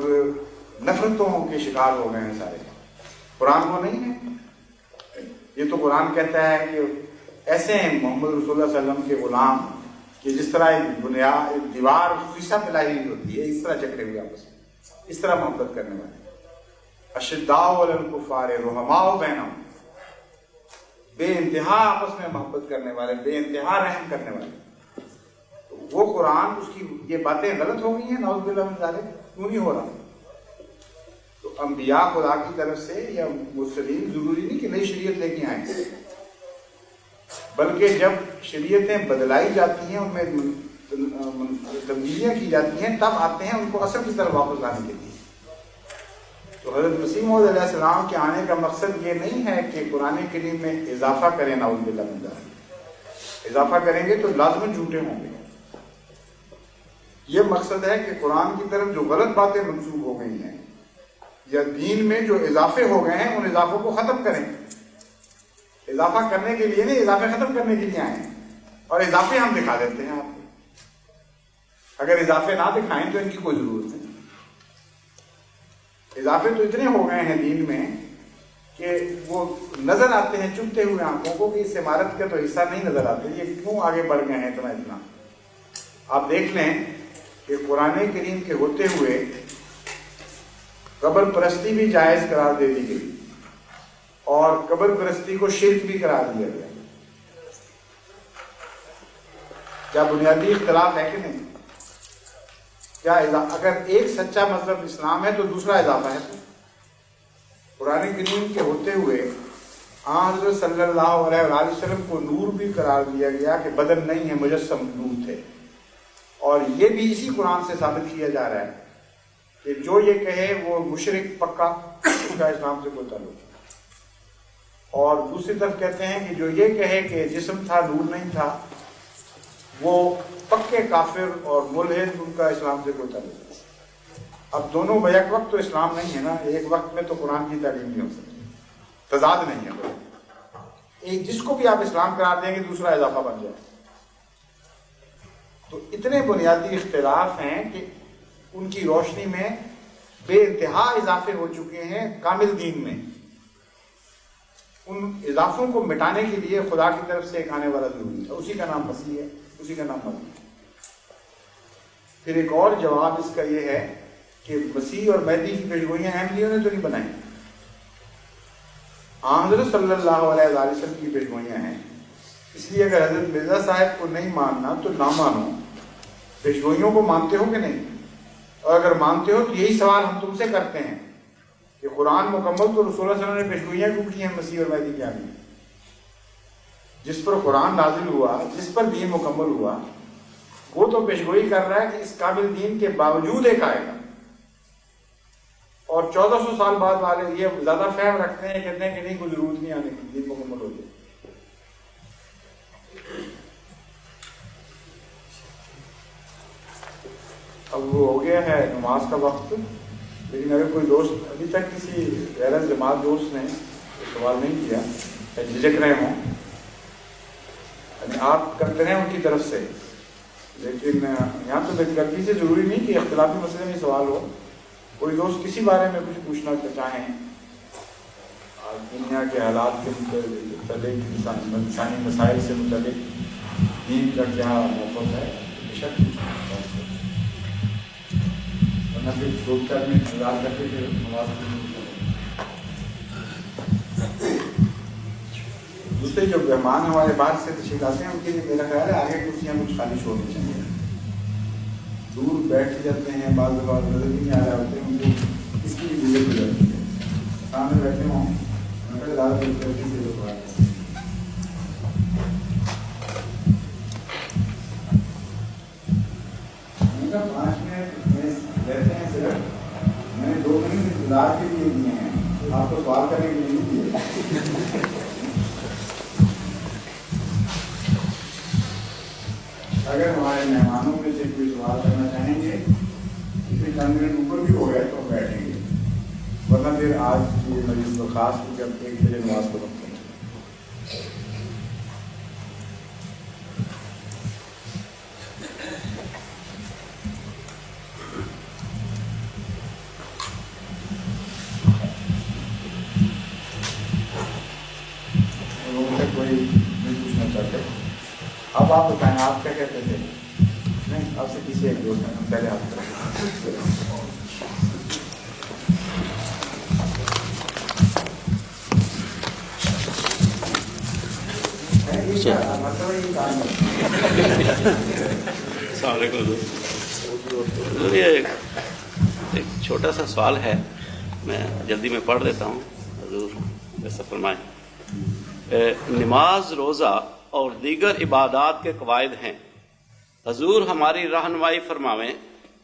نفرتوں کے شکار ہو گئے ہیں سارے؟ قرآن کو نہیں ہے؟ یہ تو قرآن کہتا ہے کہ ایسے ہیں محمد رسول اللہ صلی اللہ علیہ وسلم کے غلام کہ جس طرح ایک دیوار فیصہ پلائی ہوئی ہوتی ہے، اس طرح جکڑے ہوئے آپس میں، اس طرح محبت کرنے والے، اشداء علی الکفار رحماء بینہم، بے انتہا آپس میں محبت کرنے والے، بے انتہا رحم کرنے والے۔ تو وہ قرآن، اس کی یہ باتیں غلط ہو گئی ہیں، نعوذ باللہ من ذالک، کیوں نہیں ہو رہا؟ تو انبیاء خدا کی طرف سے یا مرسلین ضروری نہیں کہ نئی شریعت لے کے آئیں، بلکہ جب شریعتیں بدلائی جاتی ہیں، ان میں تبدیلیاں کی جاتی ہیں، تب آتے ہیں ان کو اصل کی طرف واپس لانے کے لیے۔ تو حضرت مسیح موعود علیہ السلام کے آنے کا مقصد یہ نہیں ہے کہ قرآن کریم میں اضافہ کریں، نعوذ باللہ من ذالک، اضافہ کریں گے تو لازماً جھوٹے ہوں گے۔ یہ مقصد ہے کہ قرآن کی طرف جو غلط باتیں منسوخ ہو گئی ہیں یا دین میں جو اضافے ہو گئے ہیں، ان اضافوں کو ختم کریں۔ اضافہ کرنے کے لیے نہیں، اضافے ختم کرنے کے لیے آئے ہیں، اور اضافے ہم دکھا دیتے ہیں آپ کو۔ اگر اضافے نہ دکھائیں تو ان کی کوئی ضرورت نہیں۔ اضافے تو اتنے ہو گئے ہیں دین میں کہ وہ نظر آتے ہیں چبھتے ہوئے آنکھوں کو، کہ اس عمارت کا تو حصہ نہیں نظر آتے، یہ کیوں آگے بڑھ گئے ہیں اتنا۔ آپ دیکھ لیں کہ قرآن کریم کے ہوتے ہوئے قبر پرستی بھی جائز قرار دے دی گئی، اور قبر پرستی کو شرک بھی قرار دیا گیا۔ کیا بنیادی اختلاف ہے کہ نہیں؟ کیا اگر ایک سچا مذہب اسلام ہے تو دوسرا اضافہ ہے؟ قرآن کریم کے ہوتے ہوئے حضرت صلی اللہ علیہ وآلہ وسلم کو نور بھی قرار دیا گیا کہ بدن نہیں ہے، مجسم نور تھے، اور یہ بھی اسی قرآن سے ثابت کیا جا رہا ہے کہ جو یہ کہے وہ مشرک پکا، اس کا اسلام سے کوئی تعلق نہیں۔ اور دوسری طرف کہتے ہیں کہ جو یہ کہے کہ جسم تھا نور نہیں تھا، وہ پکے کافر اور ملحد، ان کا اسلام سے کوئی تعلق نہیں۔ اب دونوں بیک وقت تو اسلام نہیں ہے نا، ایک وقت میں تو قرآن کی تعلیم نہیں ہو سکتی، تضاد نہیں ہے کوئی۔ ایک جس کو بھی آپ اسلام قرار دیں گے دوسرا اضافہ بن جائے۔ تو اتنے بنیادی اختلاف ہیں کہ ان کی روشنی میں بے انتہا اضافے ہو چکے ہیں کامل دین میں۔ ان اضافوں کو مٹانے کے لیے خدا کی طرف سے ایک آنے والا ضروری ہے، اسی کا نام مسیح ہے، اسی کا نام مسیح ہے۔ پھر ایک اور جواب اس کا یہ ہے کہ مسیح اور مہدی کی پیشگوئیاں احمدیوں نے تو نہیں بنائی، حضرت صلی اللہ علیہ وسلم کی پیشگوئیاں ہیں۔ اس لیے اگر حضرت مرزا صاحب کو نہیں ماننا تو نہ مانو، پیشگوئیوں کو مانتے ہو کہ نہیں؟ اور اگر مانتے ہو تو یہی سوال ہم تم سے کرتے ہیں کہ قرآن مکمل تو رسول اللہ صلی اللہ علیہ وسلم نے پیشگوئیاں کیوں کی ہیں مسیح اور مہدی کی آنے؟ جس پر قرآن نازل ہوا، جس پر دین مکمل ہوا، وہ تو پیشگوئی کر رہا ہے کہ اس کامل دین کے باوجود ایک آئے گا، اور 1400 سال بعد والے یہ زیادہ فہم رکھتے ہیں، کہتے ہیں کہ نہیں کوئی ضرورت نہیں آنے کی، دین مکمل ہو جائے۔ اب وہ ہو گیا ہے نماز کا وقت، لیکن اگر کوئی دوست ابھی تک کسی غیر جماعت دوست نے سوال نہیں کیا یا جھجک رہے ہوں، یعنی آپ کرتے ہیں ان کی طرف سے، لیکن یہاں تو بے دردی سے ضروری نہیں کہ اختلافی مسئلے میں سوال ہو، کوئی دوست کسی بارے میں کچھ پوچھنا چاہیں، دنیا کے حالات کے متعلق، انسانی مسائل سے متعلق دین کا کیا موقف ہے، بے شک ورنہ پھر دو چار منٹ انتظار کرتے پھر نماز دوسرے جو مہمان ہمارے بعد سے تشریف لاتے ہیں ان کے لیے میرا خیال ہے آگے کرسیاں کچھ خالی چھوڑنی چاہیے، دور بیٹھ جاتے ہیں، بعض دفعہ نظر بھی نہیں آ رہے ہوتے ہیں، ان کو اس کی بھی ضرورت ہو جاتی ہے، سامنے بیٹھے ہوں ان کا زیادہ دلچسپی سے لوگ آ رہے ہیں 5 منٹ لیتے ہیں صرف، میں نے 2 منٹ انتظار کے لیے دیے ہیں، آپ کو سوال کرنے کے لیے نہیں دیے۔ اگر ہمارے مہمانوں میں سے کوئی سوال کرنا چاہیں گے، کسی چند منٹ اوپر بھی ہو گئے تو ہم بیٹھیں گے، ورنہ پھر آج کی مجلس درخواست کو جب 1 بجے نماز کو رکھتے ہیں۔ لوگوں سے کوئی نہیں پوچھنا چاہتے، اب آپ بتائیں آپ کیا کہتے تھے؟ نہیں، آپ سے کسی ایک دوست نے پہلے آپ کریں۔ السلام علیکم۔ ایک چھوٹا سا سوال ہے، میں جلدی میں پڑھ دیتا ہوں، حضور ایسا فرمائیں۔ نماز، روزہ اور دیگر عبادات کے قواعد ہیں، حضور ہماری رہنمائی فرماویں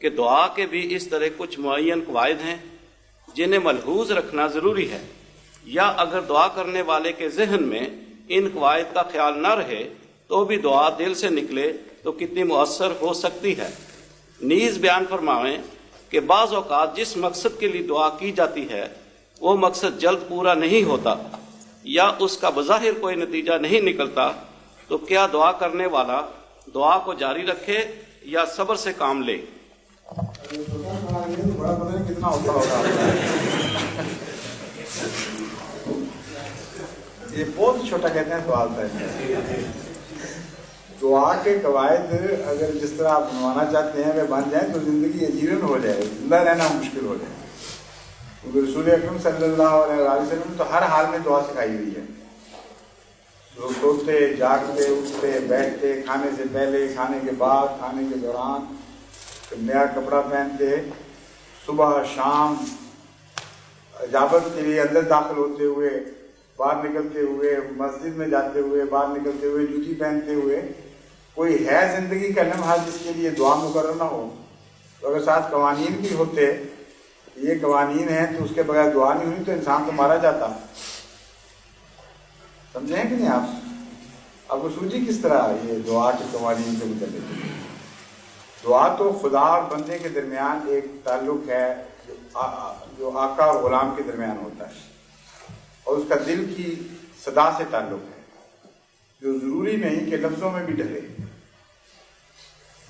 کہ دعا کے بھی اس طرح کچھ معین قواعد ہیں جنہیں ملحوظ رکھنا ضروری ہے، یا اگر دعا کرنے والے کے ذہن میں ان قواعد کا خیال نہ رہے تو بھی دعا دل سے نکلے تو کتنی مؤثر ہو سکتی ہے۔ نیز بیان فرماویں کہ بعض اوقات جس مقصد کے لیے دعا کی جاتی ہے وہ مقصد جلد پورا نہیں ہوتا یا اس کا بظاہر کوئی نتیجہ نہیں نکلتا، تو کیا دعا کرنے والا دعا کو جاری رکھے یا صبر سے کام لے؟ بڑا پتہ نہیں کتنا ہوتا ہوگا، یہ بہت چھوٹا کہتے ہیں سوال تھا۔ دعا کے قواعد اگر جس طرح آپ بنوانا چاہتے ہیں وہ بن جائیں تو زندگی عجیرن ہو جائے، زندہ رہنا مشکل ہو جائے، کیونکہ رسول اکرم صلی اللہ علیہ وسلم تو ہر حال میں دعا سکھائی ہوئی ہے، لوگ سوتے، جاگتے، اٹھتے، بیٹھتے، کھانے سے پہلے، کھانے کے بعد، کھانے کے دوران، نیا کپڑا پہنتے، صبح شام، اجابت کے لیے اندر داخل ہوتے ہوئے، باہر نکلتے ہوئے، مسجد میں جاتے ہوئے، باہر نکلتے ہوئے، جوتی پہنتے ہوئے، کوئی ہے زندگی کا لمحہ جس کے لیے دعا مقرر نہ ہو؟ تو اگر ساتھ قوانین بھی ہوتے، یہ قوانین ہیں تو اس کے بغیر دعا نہیں ہوئی تو انسان تو مارا جاتا۔ سمجھے ہیں کہ نہیں آپ کو سوچی کس طرح یہ دعا کے قوانین سے متعلق؟ دعا تو خدا اور بندے کے درمیان ایک تعلق ہے جو آقا اور غلام کے درمیان ہوتا ہے، اور اس کا دل کی صدا سے تعلق ہے، جو ضروری نہیں کہ لفظوں میں بھی ڈھلے۔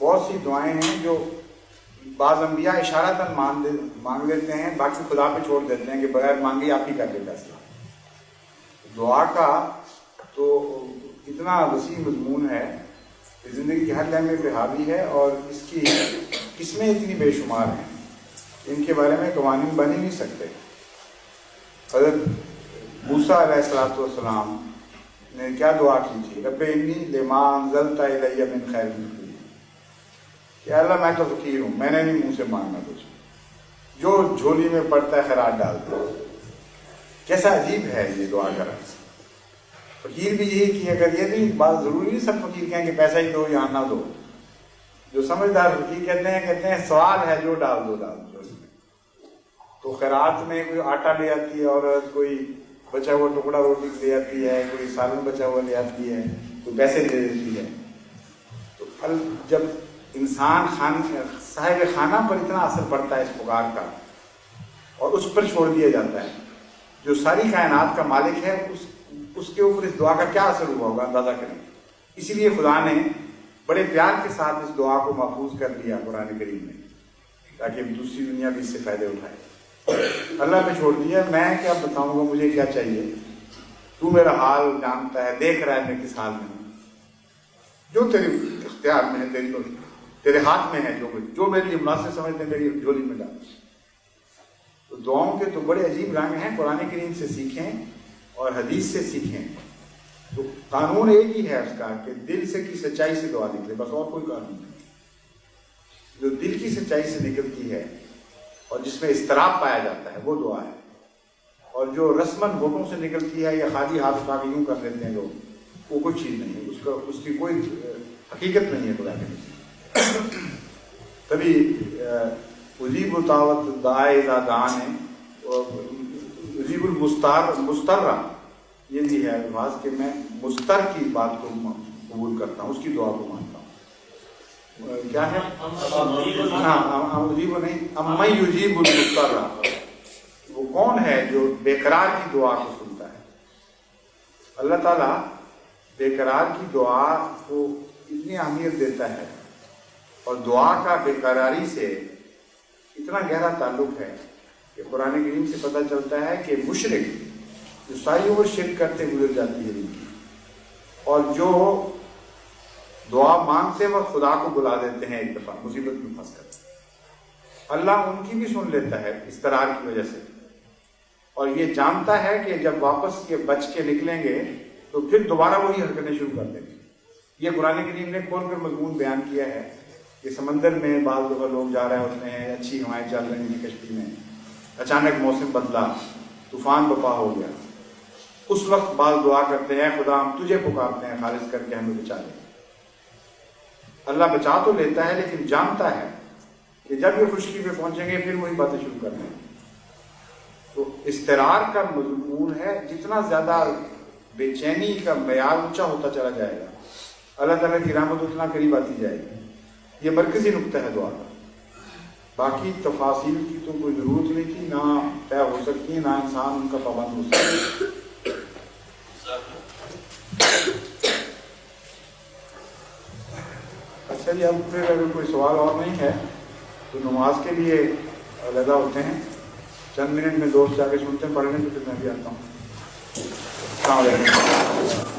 بہت سی دعائیں ہیں جو بعض انبیاء اشارتاً مانگ لیتے ہیں، باقی خدا پہ چھوڑ دیتے ہیں کہ بغیر مانگے آپ ہی کر لے فیصلہ۔ دعا کا تو اتنا وسیع مضمون ہے کہ زندگی کے ہر لمحے پہ حاوی ہے، اور اس کی قسمیں اتنی بے شمار ہیں، ان کے بارے میں قوانین بن ہی نہیں سکتے۔ حضرت موسیٰ علیہ السلام نے کیا دعا کی تھی؟ رب انی لما انزلت الی من خیر فقیر، کہ اللہ میں تو فقیر ہوں، میں نے نہیں منہ سے مانگنا کچھ، جو جھولی میں پڑتا ہے خیرات ڈال دو۔ کیسا عجیب ہے یہ دعا کا رقص۔ فقیر بھی یہی کہ اگر یہ نہیں بات ضروری نہیں سب فقیر کہیں کہ پیسہ ہی دو یا نہ دو، جو سمجھدار فقیر کہتے ہیں سوال ہے جو ڈال دو ڈال دو۔ تو تو خیرات میں کوئی آٹا لے آتی ہے عورت، کوئی بچا ہوا ٹکڑا روٹی لے آتی ہے، کوئی سالن بچا ہوا لے آتی ہے، کوئی پیسے دے دیتی ہے. تو جب انسان صاحب خانہ پر اتنا اثر پڑتا ہے اس پکار کا اور اس پر چھوڑ دیا جاتا ہے، جو ساری کائنات کا مالک ہے، اس کے اوپر اس دعا کا کیا اثر ہوا ہوگا اندازہ کریں. اسی لیے خدا نے بڑے پیار کے ساتھ اس دعا کو محفوظ کر دیا قرآن کریم میں، تاکہ دوسری دنیا بھی اس سے فائدے اٹھائے. اللہ پہ چھوڑ دیا، میں کیا بتاؤں گا مجھے کیا چاہیے، تو میرا حال جانتا ہے، دیکھ رہا ہے میں کس حال میں ہوں، جو تیرے اختیار میں ہے، تیرے ہاتھ میں ہے، جو میرے لیے مناسب سمجھتے ہیں میری جھولی میں ڈال. تو دعاؤں کے تو بڑے عجیب رنگ ہیں، قرآن کریم سے سیکھیں اور حدیث سے سیکھیں. تو قانون ایک ہی ہے اس کا کہ دل سے کی سچائی سے دعا نکلے، بس اور کوئی قانون نہیں. جو دل کی سچائی سے نکلتی ہے اور جس میں اضطراب پایا جاتا ہے وہ دعا ہے، اور جو رسماً ہوٹوں سے نکلتی ہے یا خالی ہاتھ اٹھا کے یوں کر لیتے ہیں لوگ، وہ کوئی چیز نہیں ہے، اس کی کوئی حقیقت نہیں ہے خدا کے نزدیک. تبھی اجیب الدعوت داعی اذا دعان ہے، اجیب المستر یہ بھی ہے الفاظ کہ میں مستر کی بات کو قبول کرتا ہوں، اس کی دعا کو مانتا ہوں. کیا ہے؟ ہاں اجیب نہیں، اما یجیب المستر، وہ کون ہے جو بے قرار کی دعا کو سنتا ہے. اللہ تعالیٰ بے قرار کی دعا کو اتنی اہمیت دیتا ہے، اور دعا کا بے قراری سے اتنا گہرا تعلق ہے کہ قرآن کریم سے پتہ چلتا ہے کہ مشرک جو ساری عمر شرک کرتے گزر جاتی ہے ان کی، اور جو دعا مانگتے وقت خدا کو بلا دیتے ہیں ایک دفعہ مصیبت میں پھنس کر، اللہ ان کی بھی سن لیتا ہے اضطرار کی وجہ سے، اور یہ جانتا ہے کہ جب واپس یہ بچ کے نکلیں گے تو پھر دوبارہ وہی حرکتیں شروع کر دیں گے. یہ قرآن کریم نے کھول کر مضمون بیان کیا ہے کہ سمندر میں بعض دفعہ لوگ جا رہے ہوتے ہیں، اچھی ہوائیں چل رہی ہیں کشتی میں، اچانک موسم بدلا، طوفان بپا ہو گیا. اس وقت بعض دعا کرتے ہیں خدا ہم تجھے پکارتے ہیں خالص کر کے ہمیں بچا لے. اللہ بچا تو لیتا ہے لیکن جانتا ہے کہ جب یہ خشکی پہ پہنچیں گے پھر وہی باتیں شروع کر دیں. تو اضطرار کا مضمون ہے، جتنا زیادہ بے چینی کا معیار اونچا ہوتا چلا جائے گا اللہ تعالیٰ کی رحمت اتنا قریب آتی جائے گی. یہ مرکزی نقطہ ہے دعا کا. باقی تفاصیل کی تو کوئی ضرورت نہیں تھی، نہ طے ہو سکتی ہے، نہ انسان ان کا پابند ہو سکتا ہے. اچھا جی، اب پھر اگر کوئی سوال اور نہیں ہے تو نماز کے لیے علیحدہ ہوتے ہیں. چند منٹ میں دوست جا کے سنتے ہیں پڑھنے، تو پھر میں بھی آتا ہوں. السلام علیکم.